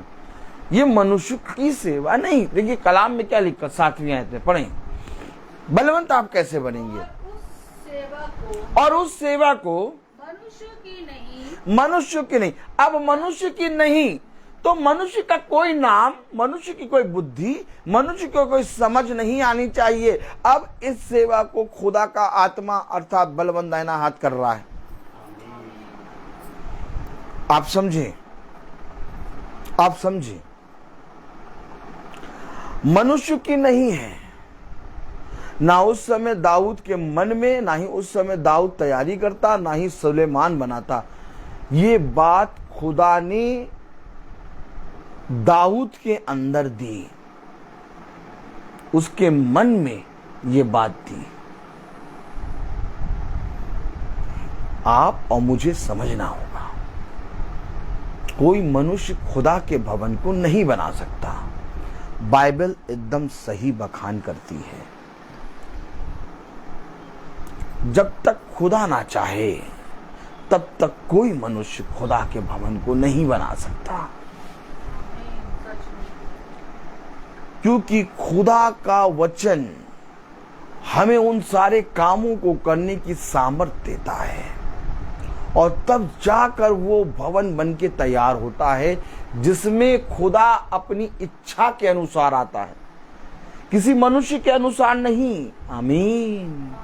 ये मनुष्य की सेवा नहीं। देखिए कलाम में क्या लिखा, 7वीं आयत में पढ़ें, बलवंत आप कैसे बनेंगे? और उस सेवा को मनुष्य की नहीं। अब मनुष्य की नहीं तो मनुष्य का कोई नाम, मनुष्य की कोई बुद्धि, मनुष्य को कोई समझ नहीं आनी चाहिए। अब इस सेवा को खुदा का आत्मा अर्थात बलवंत दाहिना हाथ कर रहा है। आप समझे, आप समझे, मनुष्य की नहीं है। ना उस समय दाऊद के मन में, ना ही उस समय दाऊद तैयारी करता, ना ही सुलेमान बनाता। ये बात खुदा ने दाऊद के अंदर दी, उसके मन में ये बात दी। आप और मुझे समझना होगा, कोई मनुष्य खुदा के भवन को नहीं बना सकता। बाइबल एकदम सही बखान करती है, जब तक खुदा ना चाहे तब तक कोई मनुष्य खुदा के भवन को नहीं बना सकता, क्योंकि खुदा का वचन हमें उन सारे कामों को करने की सामर्थ्य देता है और तब जाकर वो भवन बन के तैयार होता है, जिसमें खुदा अपनी इच्छा के अनुसार आता है, किसी मनुष्य के अनुसार नहीं। आमीन।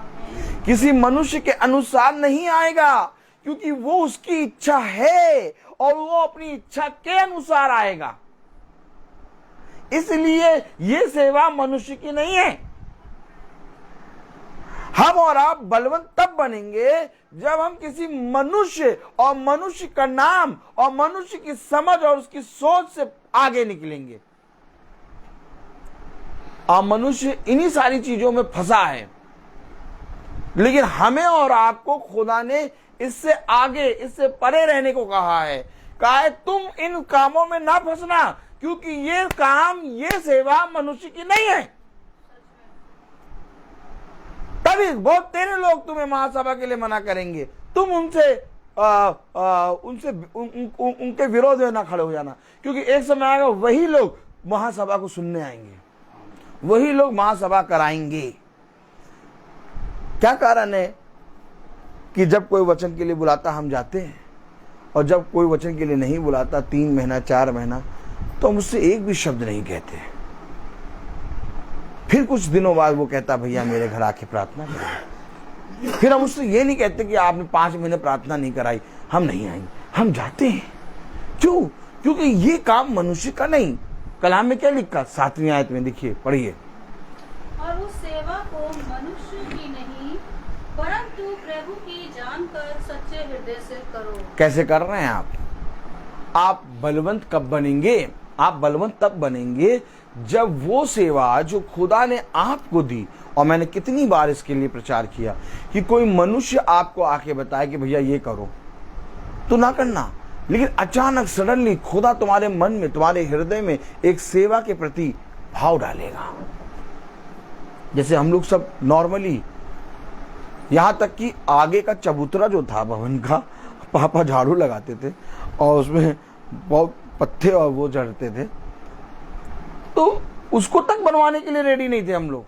किसी मनुष्य के अनुसार नहीं आएगा, क्योंकि वो उसकी इच्छा है और वो अपनी इच्छा के अनुसार आएगा। इसलिए ये सेवा मनुष्य की नहीं है। हम और आप बलवंत तब बनेंगे जब हम किसी मनुष्य और मनुष्य का नाम और मनुष्य की समझ और उसकी सोच से आगे निकलेंगे। और मनुष्य इन्हीं सारी चीजों में फंसा है, लेकिन हमें और आपको खुदा ने इससे आगे, इससे परे रहने को कहा है। कहा है तुम इन कामों में ना फंसना, क्योंकि ये काम, ये सेवा मनुष्य की नहीं है। तभी बहुत तेरे लोग तुम्हें महासभा के लिए मना करेंगे, तुम उनके विरोध में ना खड़े हो जाना, क्योंकि एक समय आएगा वही लोग महासभा को सुनने आएंगे, वही लोग महासभा कराएंगे। क्या कारण है? कि जब कोई वचन के लिए बुलाता हम जाते हैं, और जब कोई वचन के लिए नहीं बुलाता 3 महीना 4 महीना, तो हम उससे एक भी शब्द नहीं कहते। फिर कुछ दिनों बाद वो कहता भैया मेरे घर आके प्रार्थना करो। फिर हम उससे ये नहीं कहते कि आपने 5 महीने प्रार्थना नहीं कराई, हम नहीं आएंगे, हम जाते हैं। क्यों? क्योंकि ये काम मनुष्य का नहीं। कलाम में क्या लिखा 7वीं आयत में, देखिए पढ़िए। और उस सेवा को मनुष्य की नहीं परंतु प्रभु की जानकर सच्चे हृदय से करो। कैसे कर रहे हैं आप बलवंत कब बनेंगे? आप बलवंत तब बनेंगे जब वो सेवा जो खुदा ने आपको दी, और मैंने कितनी बार इसके लिए प्रचार किया कि कोई मनुष्य आपको आके बताए कि भैया ये करो, तो ना करना। लेकिन अचानक सडनली खुदा तुम्हारे मन में, तुम्हारे हृदय में एक सेवा के प्रति भाव डालेगा। जैसे हम लोग सब नॉर्मली, यहां तक कि आगे का चबूतरा जो था भवन का, पापा झाड़ू लगाते थे और उसमें बहुत पत्ते और वो जड़ते थे, तो उसको तक बनवाने के लिए रेडी नहीं थे हम लोग,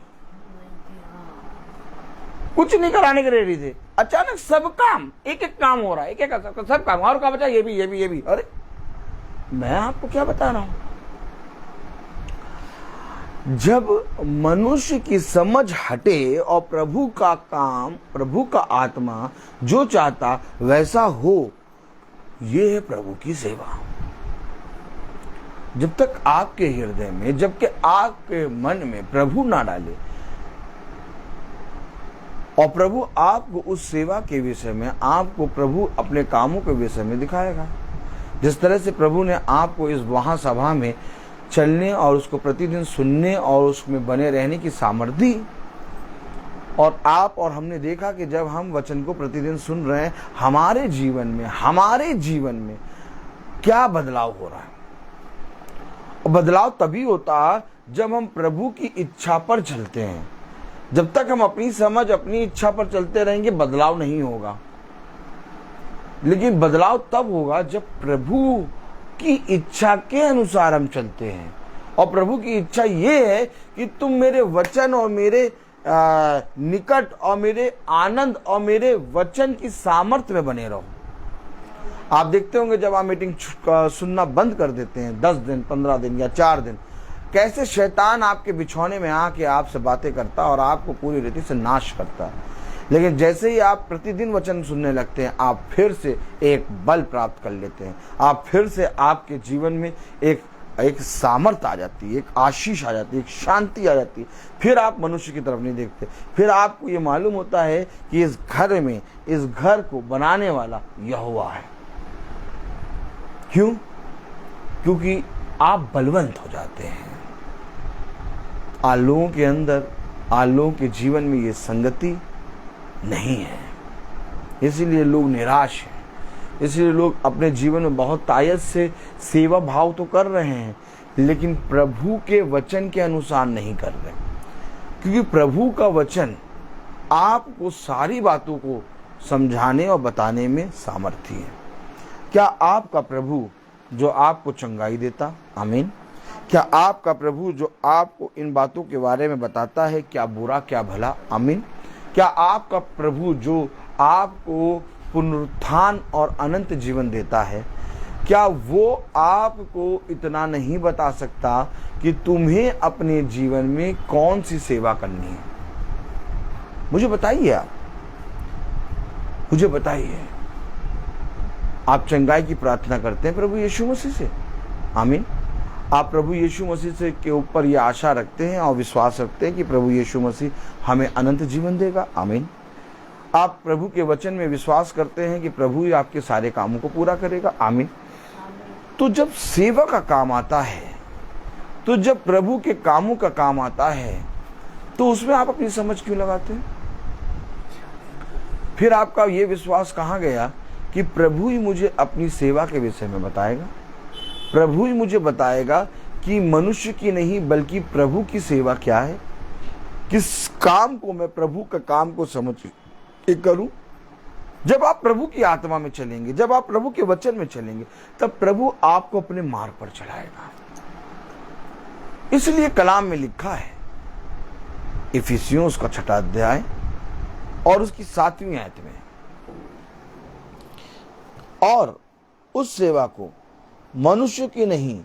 कुछ नहीं कराने के रेडी थे। अचानक सब काम, एक एक काम हो रहा है, एक एक सब काम, और क्या बचा, ये भी। अरे मैं आपको क्या बता रहा हूं, जब मनुष्य की समझ हटे और प्रभु का काम, प्रभु का आत्मा जो चाहता वैसा हो, ये है प्रभु की सेवा। जब तक आपके हृदय में, जबकि आपके मन में प्रभु ना डाले, और प्रभु आपको उस सेवा के विषय में, आपको प्रभु अपने कामों के विषय में दिखाएगा। जिस तरह से प्रभु ने आपको इस महासभा में चलने और उसको प्रतिदिन सुनने और उसमें बने रहने की सामर्थ्य दी, और आप और हमने देखा कि जब हम वचन को प्रतिदिन सुन रहे हैं, हमारे जीवन में क्या बदलाव हो रहा है। और बदलाव तभी होता जब हम प्रभु की इच्छा पर चलते हैं। जब तक हम अपनी समझ, अपनी इच्छा पर चलते रहेंगे, बदलाव नहीं होगा। लेकिन बदलाव तब होगा जब प्रभु की इच्छा के अनुसार हम चलते हैं। और प्रभु की इच्छा ये है कि तुम मेरे वचन और मेरे निकट और मेरे आनंद और मेरे वचन की सामर्थ्य में बने रहो। आप देखते होंगे जब आप मीटिंग सुनना बंद कर देते हैं 10 दिन, 15 दिन या 4 दिन, कैसे शैतान आपके बिछौने में आके आपसे बातें करता और आपको पूरी रीति से नाश करता है। लेकिन जैसे ही आप प्रतिदिन वचन सुनने लगते हैं, आप फिर से एक बल प्राप्त कर लेते हैं। आप फिर से, आपके जीवन में एक सामर्थ आ जाती है, एक आशीष आ जाती है, एक शांति आ जाती है। फिर आप मनुष्य की तरफ नहीं देखते। फिर आपको ये मालूम होता है कि इस घर में, इस घर को बनाने वाला यहोवा है। क्यों? क्योंकि आप बलवंत हो जाते हैं। लोगों के अंदर, लोगों के जीवन में ये संगति नहीं है, इसीलिए लोग निराश हैं। इसलिए लोग अपने जीवन में बहुत तायत से सेवा भाव तो कर रहे हैं, लेकिन प्रभु के वचन के अनुसार नहीं कर रहे। क्योंकि प्रभु का वचन आपको सारी बातों को समझाने और बताने में सामर्थ्य है। क्या आपका प्रभु जो आपको चंगाई देता, आमीन, क्या आपका प्रभु जो आपको इन बातों के बारे में बताता है क्या बुरा क्या भला, आमीन, क्या आपका प्रभु जो आपको पुनरुत्थान और अनंत जीवन देता है, क्या वो आपको इतना नहीं बता सकता कि तुम्हें अपने जीवन में कौन सी सेवा करनी है? मुझे बताइए, आप मुझे बताइए। आप चंगाई की प्रार्थना करते हैं प्रभु यीशु मसीह से, आमीन। आप प्रभु यीशु मसीह से के ऊपर ये आशा रखते हैं और विश्वास रखते हैं कि प्रभु यीशु मसीह हमें अनंत जीवन देगा, आमीन। आप प्रभु के वचन में विश्वास करते हैं कि प्रभु ही आपके सारे कामों को पूरा करेगा, आमीन। तो जब सेवा का काम आता है, तो जब प्रभु के कामों का काम आता है, तो उसमें आप अपनी समझ क्यों लगाते हैं? फिर आपका ये विश्वास कहाँ गया कि प्रभु ही मुझे अपनी सेवा के विषय में बताएगा, प्रभु ही मुझे बताएगा कि मनुष्य की नहीं बल्कि प्रभु की सेवा क्या है, किस काम को मैं प्रभु का काम को समझ के करूं। जब आप प्रभु की आत्मा में चलेंगे, जब आप प्रभु के वचन में चलेंगे, तब प्रभु आपको अपने मार्ग पर चलाएगा। इसलिए कलाम में लिखा है, इफिसियों उसका 6वां अध्याय और उसकी 7वीं आयत में, और उस सेवा को मनुष्य की नहीं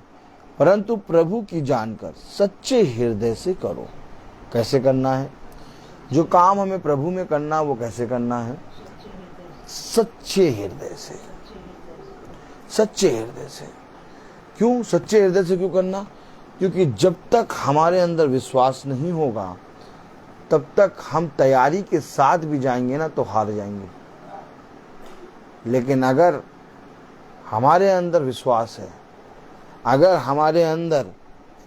परंतु प्रभु की जानकर सच्चे हृदय से करो। कैसे करना है? जो काम हमें प्रभु में करना वो कैसे करना है? सच्चे हृदय से। सच्चे हृदय से। क्यों सच्चे हृदय से क्यों करना? क्योंकि जब तक हमारे अंदर विश्वास नहीं होगा तब तक हम तैयारी के साथ भी जाएंगे ना तो हार जाएंगे। लेकिन अगर हमारे अंदर विश्वास है, अगर हमारे अंदर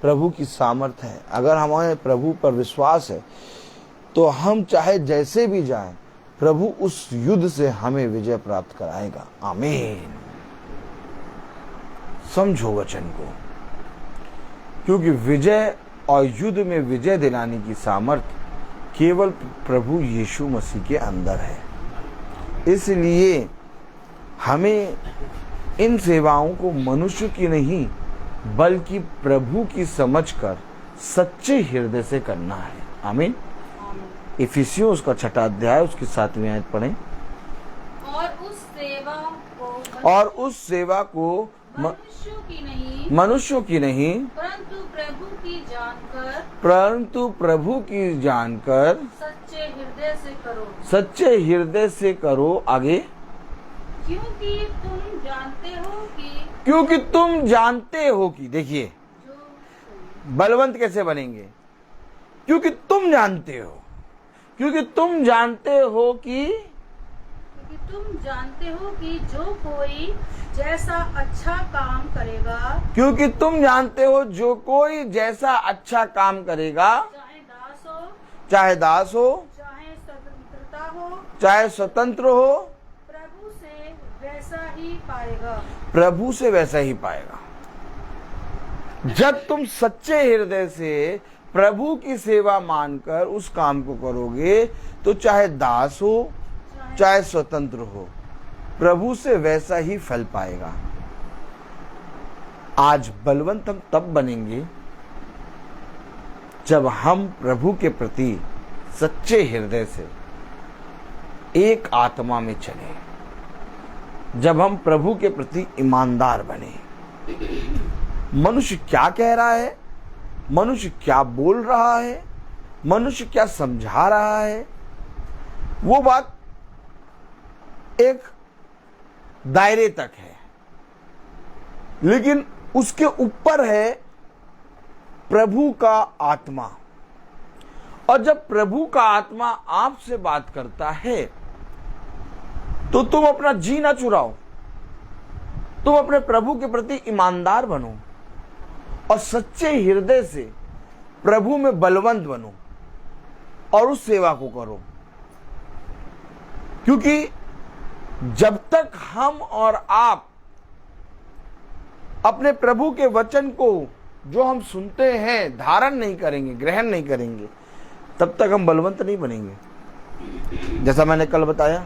प्रभु की सामर्थ्य है, अगर हमारे प्रभु पर विश्वास है, तो हम चाहे जैसे भी जाएं, प्रभु उस युद्ध से हमें विजय प्राप्त कराएगा। आमीन। समझो वचन को, क्योंकि विजय और युद्ध में विजय दिलाने की सामर्थ्य केवल प्रभु यीशु मसीह के अंदर है। इसलिए हमें इन सेवाओं को मनुष्य की नहीं बल्कि प्रभु की समझकर सच्चे हृदय से करना है। आमीन। इफिसियों उसका 6 अध्याय उसकी 7वीं आयत पढ़ें। और उस सेवा को मनुष्यों की नहीं परंतु प्रभु की जानकर सच्चे हृदय से करो। आगे, क्योंकि तुम जानते हो कि देखिए बलवंत कैसे बनेंगे? क्योंकि तुम जानते हो, क्योंकि तुम जानते हो कि जो कोई जैसा अच्छा काम करेगा, क्योंकि तुम जानते हो जो कोई जैसा अच्छा काम करेगा, चाहे दास हो चाहे स्वतंत्र हो, प्रभु से वैसा ही पाएगा। जब तुम सच्चे हृदय से प्रभु की सेवा मानकर उस काम को करोगे तो चाहे दास हो चाहे स्वतंत्र हो, प्रभु से वैसा ही फल पाएगा। आज बलवंत हम तब बनेंगे जब हम प्रभु के प्रति सच्चे हृदय से एक आत्मा में चले, जब हम प्रभु के प्रति ईमानदार बने। मनुष्य क्या कह रहा है, मनुष्य क्या बोल रहा है, मनुष्य क्या समझा रहा है, वो बात एक दायरे तक है, लेकिन उसके ऊपर है प्रभु का आत्मा। और जब प्रभु का आत्मा आपसे बात करता है तो तुम अपना जी ना चुराओ, तुम अपने प्रभु के प्रति ईमानदार बनो और सच्चे हृदय से प्रभु में बलवंत बनो और उस सेवा को करो। क्योंकि जब तक हम और आप अपने प्रभु के वचन को जो हम सुनते हैं धारण नहीं करेंगे, ग्रहण नहीं करेंगे, तब तक हम बलवंत नहीं बनेंगे। जैसा मैंने कल बताया,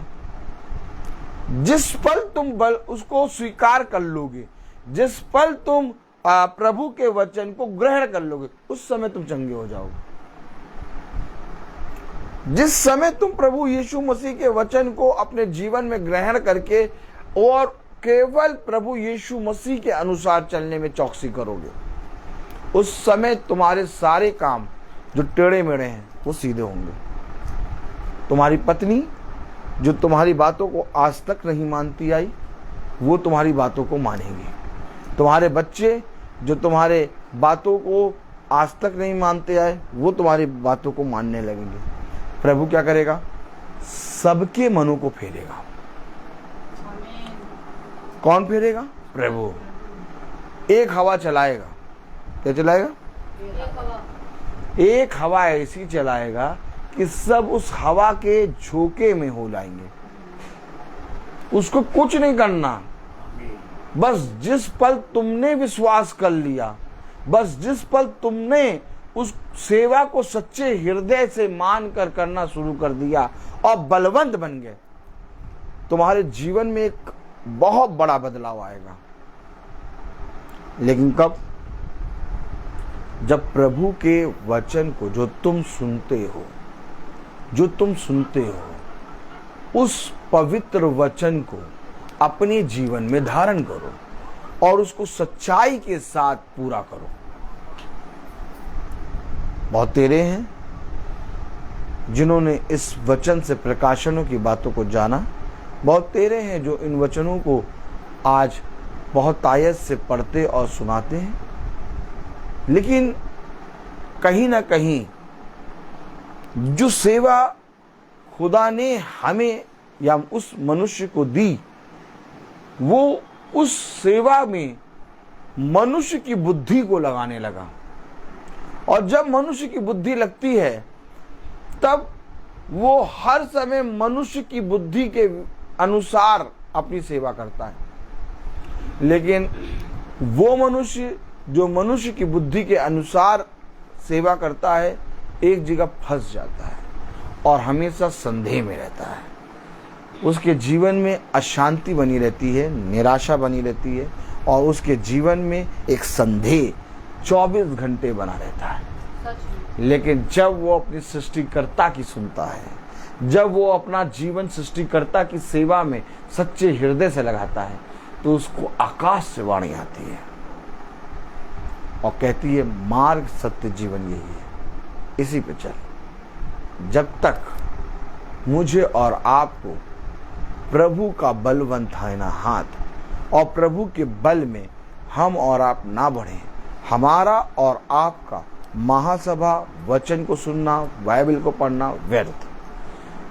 जिस पल तुम बल उसको स्वीकार कर लोगे, जिस पल तुम प्रभु के वचन को ग्रहण कर लोगे, उस समय तुम चंगे हो जाओगे। जिस समय तुम प्रभु यीशु मसीह के वचन को अपने जीवन में ग्रहण करके और केवल प्रभु यीशु मसीह के अनुसार चलने में चौकसी करोगे, उस समय तुम्हारे सारे काम जो टेढ़े मेढ़े हैं वो सीधे होंगे। तुम्हारी पत्नी जो तुम्हारी बातों को आज तक नहीं मानती आई, वो तुम्हारी बातों को मानेगी। तुम्हारे बच्चे जो तुम्हारे बातों को आज तक नहीं मानते आए, वो तुम्हारी बातों को मानने लगेंगे। प्रभु क्या करेगा? सबके मनों को फेरेगा। कौन फेरेगा? प्रभु। एक हवा चलाएगा। क्या चलाएगा? एक हवा ऐसी चलाएगा कि सब उस हवा के झोंके में हो जाएंगे। उसको कुछ नहीं करना, बस जिस पल तुमने विश्वास कर लिया, बस जिस पल तुमने उस सेवा को सच्चे हृदय से मान कर करना शुरू कर दिया और बलवंत बन गए, तुम्हारे जीवन में एक बहुत बड़ा बदलाव आएगा। लेकिन कब? जब प्रभु के वचन को जो तुम सुनते हो, उस पवित्र वचन को अपने जीवन में धारण करो और उसको सच्चाई के साथ पूरा करो। बहुत तेरे हैं जिन्होंने इस वचन से प्रकाशनों की बातों को जाना, बहुत तेरे हैं जो इन वचनों को आज बहुत आयत से पढ़ते और सुनाते हैं, लेकिन कहीं ना कहीं जो सेवा खुदा ने हमें या उस मनुष्य को दी, वो उस सेवा में मनुष्य की बुद्धि को लगाने लगा। और जब मनुष्य की बुद्धि लगती है तब वो हर समय मनुष्य की बुद्धि के अनुसार अपनी सेवा करता है। लेकिन वो मनुष्य जो मनुष्य की बुद्धि के अनुसार सेवा करता है, एक जगह फंस जाता है और हमेशा संदेह में रहता है। उसके जीवन में अशांति बनी रहती है, निराशा बनी रहती है और उसके जीवन में एक संदेह 24 घंटे बना रहता है। लेकिन जब वो अपनी सृष्टिकर्ता की सुनता है, जब वो अपना जीवन सृष्टिकर्ता की सेवा में सच्चे हृदय से लगाता है, तो उसको आकाश से वाणी आती है और कहती है मार्ग सत्य जीवन यही है, इसी पे चल। जब तक मुझे और आपको प्रभु का बलवंत है ना हाथ और प्रभु के बल में हम और आप ना बढ़े, हमारा और आपका महासभा वचन को सुनना, बाइबल को पढ़ना व्यर्थ।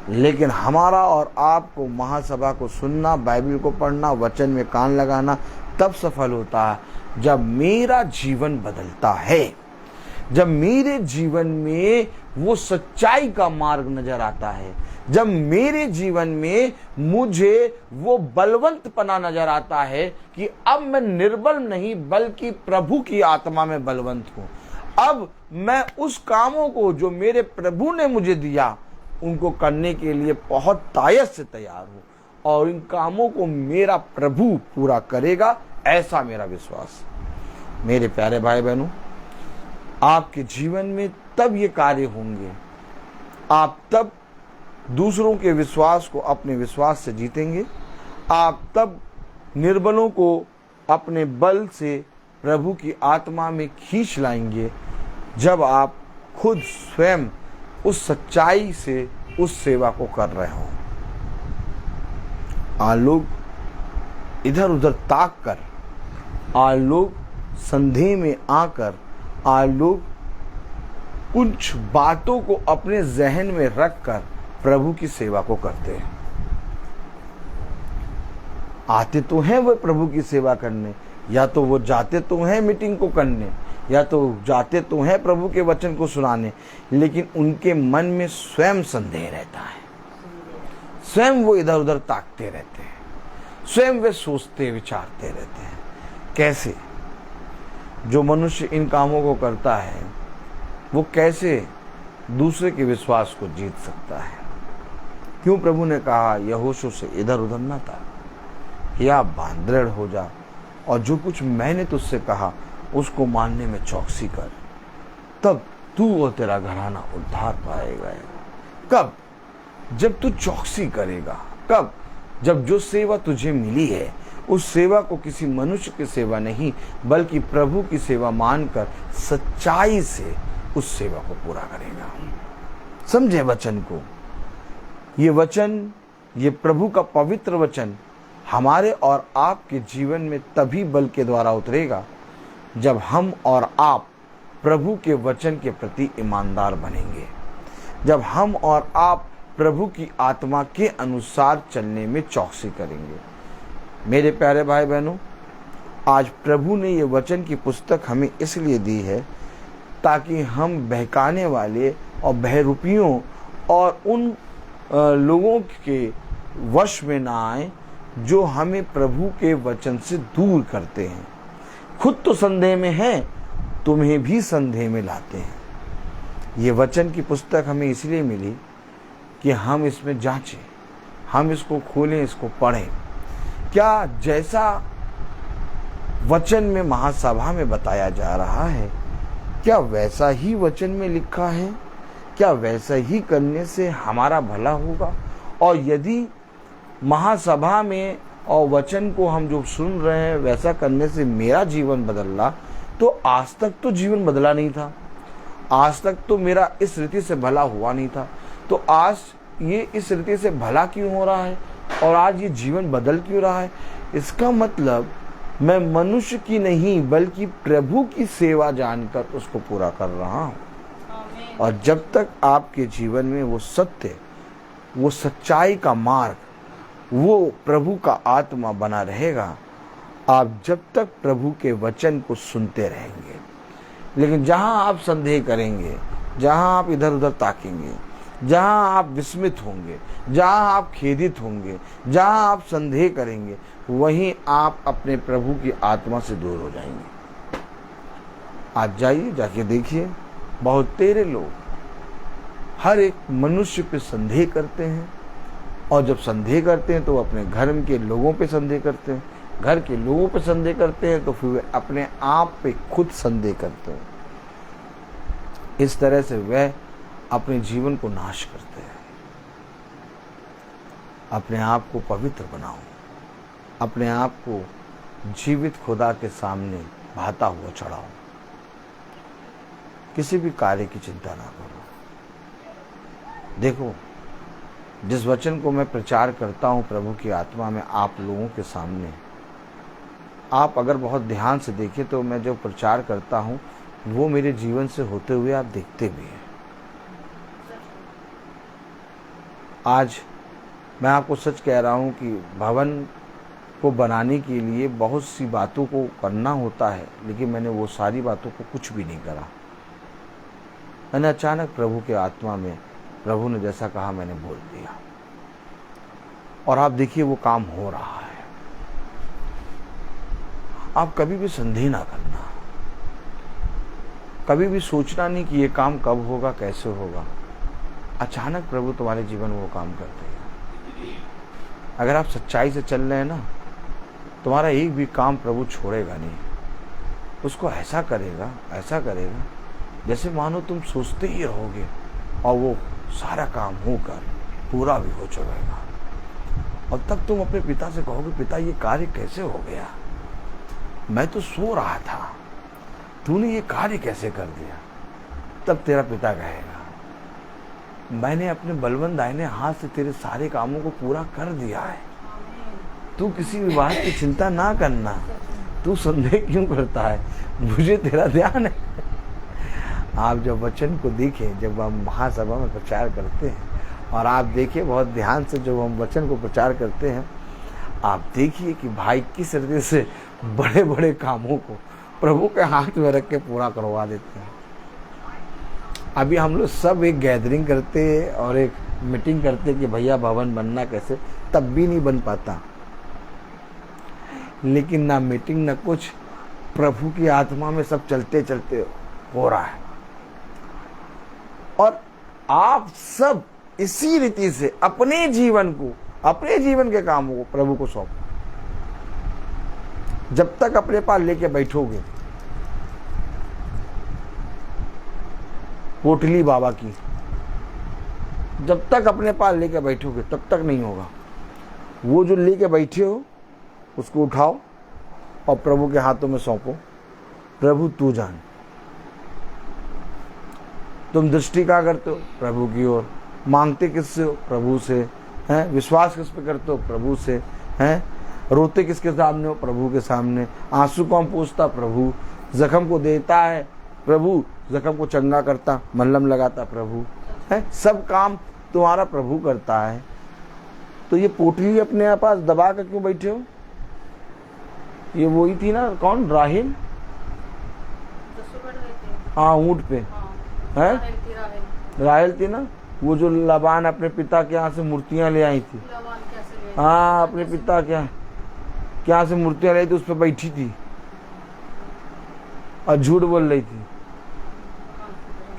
लेकिन हमारा और आपको महासभा को सुनना, बाइबल को पढ़ना, वचन में कान लगाना तब सफल होता है जब मेरा जीवन बदलता है, जब मेरे जीवन में वो सच्चाई का मार्ग नजर आता है, जब मेरे जीवन में मुझे वो बलवंतपना नजर आता है कि अब मैं निर्बल नहीं बल्कि प्रभु की आत्मा में बलवंत हूं। अब मैं उस कामों को जो मेरे प्रभु ने मुझे दिया उनको करने के लिए बहुत तायत से तैयार हूं और इन कामों को मेरा प्रभु पूरा करेगा, ऐसा मेरा विश्वास। मेरे प्यारे भाई बहनों, आपके जीवन में तब ये कार्य होंगे, आप तब दूसरों के विश्वास को अपने विश्वास से जीतेंगे, आप तब निर्बलों को अपने बल से प्रभु की आत्मा में खींच लाएंगे, जब आप खुद स्वयं उस सच्चाई से उस सेवा को कर रहे हो। आज लोग इधर उधर ताक कर, आज लोग संदेह में आकर, आज लोग कुछ बातों को अपने जहन में रखकर प्रभु की सेवा को करते हैं। आते तो हैं वो प्रभु की सेवा करने, या तो वो जाते तो हैं मीटिंग को करने, या तो जाते तो हैं प्रभु के वचन को सुनाने, लेकिन उनके मन में स्वयं संदेह रहता है, स्वयं वो इधर उधर ताकते रहते हैं, स्वयं वे सोचते विचारते रहते हैं। कैसे जो मनुष्य इन कामों को करता है वो कैसे दूसरे के विश्वास को जीत सकता है? क्यों प्रभु ने कहा यहोशू से इधर उधर ना ताक, या बांदृढ़ हो जा और जो कुछ मैंने तुझसे कहा उसको मानने में चौकसी कर, तब तू और तेरा घराना उद्धार पाएगा। कब? जब तू चौकसी करेगा। कब? जब जो सेवा तुझे मिली है उस सेवा को किसी मनुष्य की सेवा नहीं बल्कि प्रभु की सेवा मानकर सच्चाई से उस सेवा को पूरा करेगा। समझे वचन को? ये वचन, ये प्रभु का पवित्र वचन हमारे और आपके जीवन में तभी बल के द्वारा उतरेगा जब हम और आप प्रभु के वचन के प्रति ईमानदार बनेंगे, जब हम और आप प्रभु की आत्मा के अनुसार चलने में चौकसी करेंगे। मेरे प्यारे भाई बहनों, आज प्रभु ने ये वचन की पुस्तक हमें इसलिए दी है ताकि हम बहकाने वाले और बहरूपियों और उन लोगों के वश में ना आए जो हमें प्रभु के वचन से दूर करते हैं। खुद तो संदेह में हैं, तुम्हें भी संदेह में लाते हैं। ये वचन की पुस्तक हमें इसलिए मिली कि हम इसमें जांचें, हम इसको खोलें, इसको पढ़ें। क्या जैसा वचन में महासभा में बताया जा रहा है, क्या वैसा ही वचन में लिखा है? क्या वैसा ही करने से हमारा भला होगा? और यदि महासभा में और वचन को हम जो सुन रहे हैं वैसा करने से मेरा जीवन बदला, तो आज तक तो जीवन बदला नहीं था, आज तक तो मेरा इस रीति से भला हुआ नहीं था, तो आज ये इस रीति से भला क्यों हो रहा है और आज ये जीवन बदल क्यों रहा है? इसका मतलब मैं मनुष्य की नहीं बल्कि प्रभु की सेवा जानकर उसको पूरा कर रहा हूँ। और जब तक आपके जीवन में वो सत्य, वो सच्चाई का मार्ग, वो प्रभु का आत्मा बना रहेगा, आप जब तक प्रभु के वचन को सुनते रहेंगे। लेकिन जहां आप संदेह करेंगे, जहां आप इधर उधर ताकेंगे, जहां आप विस्मित होंगे, जहां आप खेदित होंगे, जहां आप संदेह करेंगे, वहीं आप अपने प्रभु की आत्मा से दूर हो जाएंगे। आज जाइए, जाके देखिए, बहुत तेरे लोग हर एक मनुष्य पे संदेह करते हैं, और जब संदेह करते हैं तो अपने घर के लोगों पे संदेह करते हैं, घर के लोगों पे संदेह करते हैं तो फिर वे अपने आप पे खुद संदेह करते हैं। इस तरह से वह अपने जीवन को नाश करते हैं। अपने आप को पवित्र बनाओ, अपने आप को जीवित खुदा के सामने भाता हुआ चढ़ाओ। किसी भी कार्य की चिंता ना करो। देखो, जिस वचन को मैं प्रचार करता हूँ प्रभु की आत्मा में आप लोगों के सामने, आप अगर बहुत ध्यान से देखें तो मैं जो प्रचार करता हूँ वो मेरे जीवन से होते हुए आप देखते भी हैं। आज मैं आपको सच कह रहा हूँ कि भवन को बनाने के लिए बहुत सी बातों को करना होता है, लेकिन मैंने वो सारी बातों को कुछ भी नहीं करा। मैंने अचानक प्रभु के आत्मा में प्रभु ने जैसा कहा मैंने बोल दिया, और आप देखिए वो काम हो रहा है। आप कभी भी संदेह ना करना, कभी भी सोचना नहीं कि ये काम कब होगा, कैसे होगा। अचानक प्रभु तुम्हारे जीवन में वो काम कर देगा। अगर आप सच्चाई से चल रहे हैं ना, तुम्हारा एक भी काम प्रभु छोड़ेगा नहीं। उसको ऐसा करेगा, ऐसा करेगा जैसे मानो तुम सोचते ही रहोगे और वो सारा काम होकर पूरा भी हो चुकेगा। और तब तुम अपने पिता से कहोगे, पिता ये कार्य कैसे हो गया? मैं तो सो रहा था, तूने ये कार्य कैसे कर दिया? तब तेरा पिता कहेगा, मैंने अपने बलवंत दाहिने हाथ से तेरे सारे कामों को पूरा कर दिया है। तू किसी भी बात की चिंता ना करना। तू संदेह क्यों करता है? मुझे तेरा ध्यान है। आप जब वचन को देखें, जब हम महासभा में प्रचार करते हैं, और आप देखिए बहुत ध्यान से जब हम वचन को प्रचार करते हैं, आप देखिए कि भाई किस तरह से बड़े बड़े कामों को प्रभु के हाथ में रख के पूरा करवा देते हैं। अभी हम लोग सब एक गैदरिंग करते और एक मीटिंग करते कि भैया भवन बनना कैसे, तब भी नहीं बन पाता। लेकिन ना मीटिंग ना कुछ, प्रभु की आत्मा में सब चलते चलते हो रहा है। और आप सब इसी रीति से अपने जीवन को, अपने जीवन के कामों को प्रभु को सौंपो। जब तक अपने पास लेके बैठोगे पोटली बाबा की, जब तक अपने पास लेके बैठोगे तब तक नहीं होगा। वो जो लेके बैठे हो उसको उठाओ और प्रभु के हाथों में सौंपो। प्रभु तू जान। तुम दृष्टि क्या करते हो? प्रभु की ओर। मांगते किससे हो? प्रभु से। हैं? विश्वास किस पे करते हो? प्रभु से। हैं? रोते किसके सामने हो? प्रभु के सामने। आंसू कौन पूछता? प्रभु। जख्म को देता है प्रभु, जख्म को चंगा करता, मल्हम लगाता प्रभु है। सब काम तुम्हारा प्रभु करता है। तो ये पोटली अपने पास दबा कर क्यों बैठे हो? ये वही थी ना, कौन? राहिल। हाँ, ऊंट पे है, राहिल थी ना, वो जो लबान अपने पिता के यहाँ से मूर्तियां ले आई थी। हाँ, अपने पिता के यहाँ से मूर्तियां ले आई थी, उस पर बैठी थी और झूठ बोल रही थी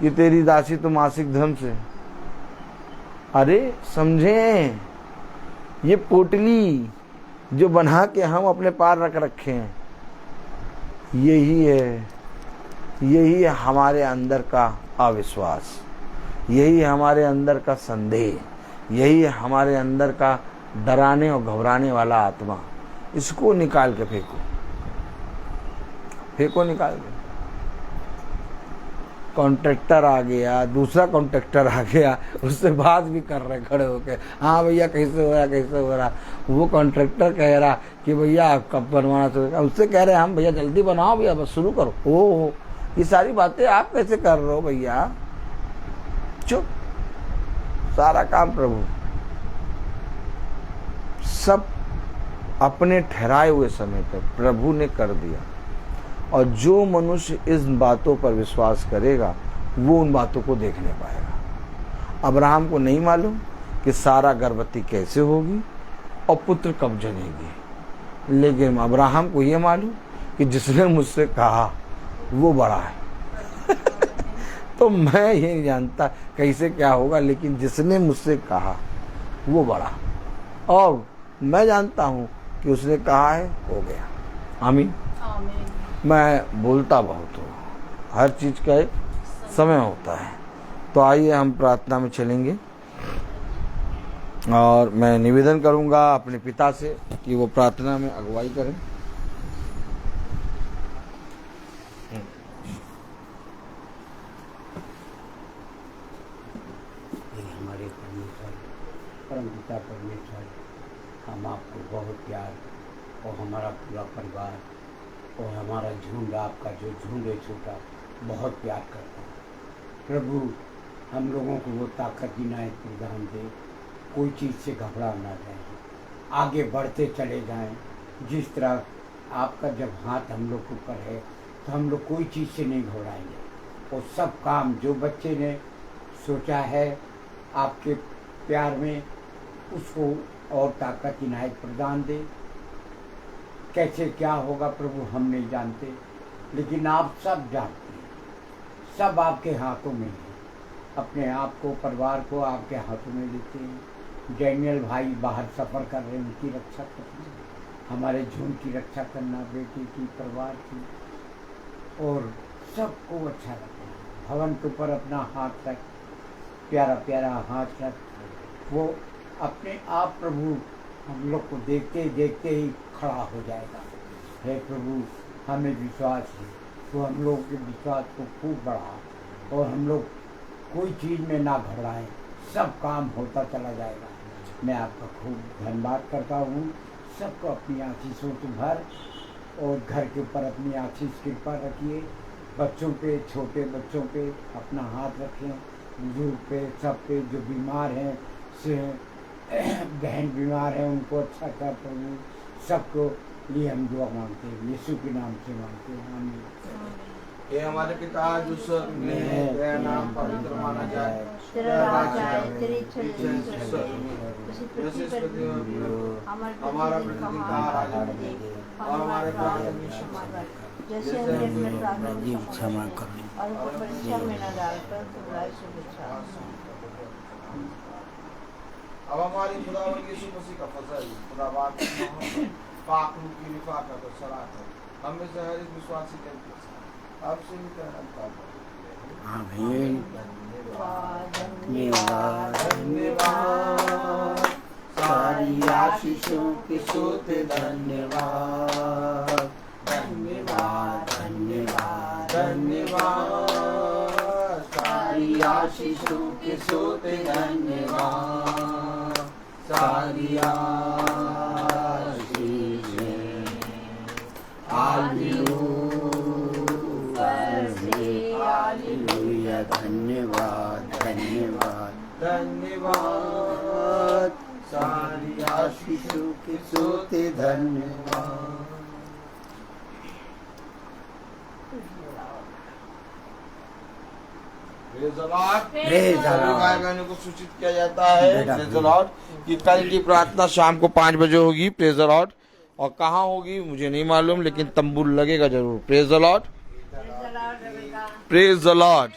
कि तेरी दासी तो मासिक धर्म से। अरे समझे, ये पोटली जो बना के हम अपने पार रख रखे हैं, यही है हमारे अंदर का अविश्वास, यही है हमारे अंदर का संदेह, यही है हमारे अंदर का डराने और घबराने वाला आत्मा। इसको निकाल के फेंको, फेंको निकाल के। कॉन्ट्रैक्टर आ गया, दूसरा कॉन्ट्रैक्टर आ गया, उससे बात भी कर रहे खड़े होके, हाँ भैया कैसे हो रहा, कैसे हो रहा। वो कॉन्ट्रैक्टर कह रहा कि भैया आप कब बनवाना चाहिए, उससे कह रहे हम भैया जल्दी बनाओ भैया, बस शुरू करो। ओ ये सारी बातें आप कैसे कर रहे हो भैया, चुप। सारा काम प्रभु, सब अपने ठहराए हुए समय पर प्रभु ने कर दिया। और जो मनुष्य इस बातों पर विश्वास करेगा वो उन बातों को देख नहीं पाएगा। अब्राहम को नहीं मालूम कि सारा गर्भवती कैसे होगी और पुत्र कब जनेगी, लेकिन अब्राहम को ये मालूम कि जिसने मुझसे कहा वो बड़ा है। तो मैं ये नहीं जानता कैसे क्या होगा, लेकिन जिसने मुझसे कहा वो बड़ा, और मैं जानता हूँ कि उसने कहा है, हो गया। आमीन। मैं बोलता बहुत हूँ, हर चीज़ का एक समय होता है। तो आइए हम प्रार्थना में चलेंगे, और मैं निवेदन करूँगा अपने पिता से कि वो प्रार्थना में अगुवाई करें। हमारे परमेश्वर, परम पिता परमेश्वर, हम आपको बहुत प्यार, और हमारा पूरा परिवार और हमारा झुंड, आपका जो झुंड है छोटा, बहुत प्यार करता है। प्रभु हम लोगों को वो ताकत इनायत प्रदान दे, कोई चीज़ से घबरा ना जाए, आगे बढ़ते चले जाएं। जिस तरह आपका जब हाथ हम लोग के ऊपर है तो हम लोग कोई चीज़ से नहीं घबराएंगे। और सब काम जो बच्चे ने सोचा है आपके प्यार में, उसको और ताकत इनायत प्रदान दे। कैसे क्या होगा प्रभु हम नहीं जानते, लेकिन आप सब जानते हैं, सब आपके हाथों में है। अपने आप को, परिवार को आपके हाथों में लेते हैं। डैनियल भाई बाहर सफ़र कर रहे हैं, उनकी रक्षा करना, हमारे झुंड की रक्षा करना, बेटी की, परिवार की, और सबको अच्छा रखना। भवन के ऊपर अपना हाथ रख, प्यारा प्यारा हाथ रख, वो अपने आप प्रभु हम लोग को देखते देखते ही खड़ा हो जाएगा। हे प्रभु हमें विश्वास है, तो हम लोग के विश्वास को खूब बढ़ा, और हम लोग कोई चीज़ में ना घबराएं, सब काम होता चला जाएगा। मैं आपका खूब धन्यवाद करता हूँ। सबको अपनी आशीषों से भर, और घर के ऊपर अपनी आशीष कृपा रखिए। बच्चों पे, छोटे बच्चों पे अपना हाथ रखें, बुजुर्ग पे, सब पे, जो बीमार हैं, से बहन बीमार है उनको अच्छा कर प्रभु। सबको लिए हम दुआ मांगते हैं, यीशु के नाम से मांगते हैं, आमीन। ये हमारे पिता जो स्वर्ग में है, तेरा नाम पवित्र माना जाए, तेरा राज्य आए, तेरी इच्छा हमारा प्रतिदिन का आहार दे, और हमारे अपराध क्षमा कर, जैसे हमने अपने अपराधों को क्षमा करें, और हमको परीक्षा में न डालकर बुराई से बचा। अब हमारी खुदावंद यीशु मसीह का फजल, खुदाबाद की मोहब्बत, पाक रूह की रिफाकत और सलाहत हम में से हर एक विश्वासी के साथ अब से भी आमीन। धन्यवाद धन्यवाद, सारी आशीषों के सोते धन्यवाद, धन्यवाद, धन्यवाद, धन्यवाद, सारी आशीषों के सोते धन्यवाद, सारी आशीषें हालेलुया, धन्यवाद, धन्यवाद, धन्यवाद, सारी आशीषों के सोते धन्यवाद। भाई बहनों को सूचित किया जाता है प्रेज़ द लॉर्ड कि कल की प्रार्थना शाम को 5 बजे होगी। Praise the Lord. और कहाँ होगी मुझे नहीं मालूम, लेकिन तंबू लगेगा जरूर। Praise the Lord, praise the Lord.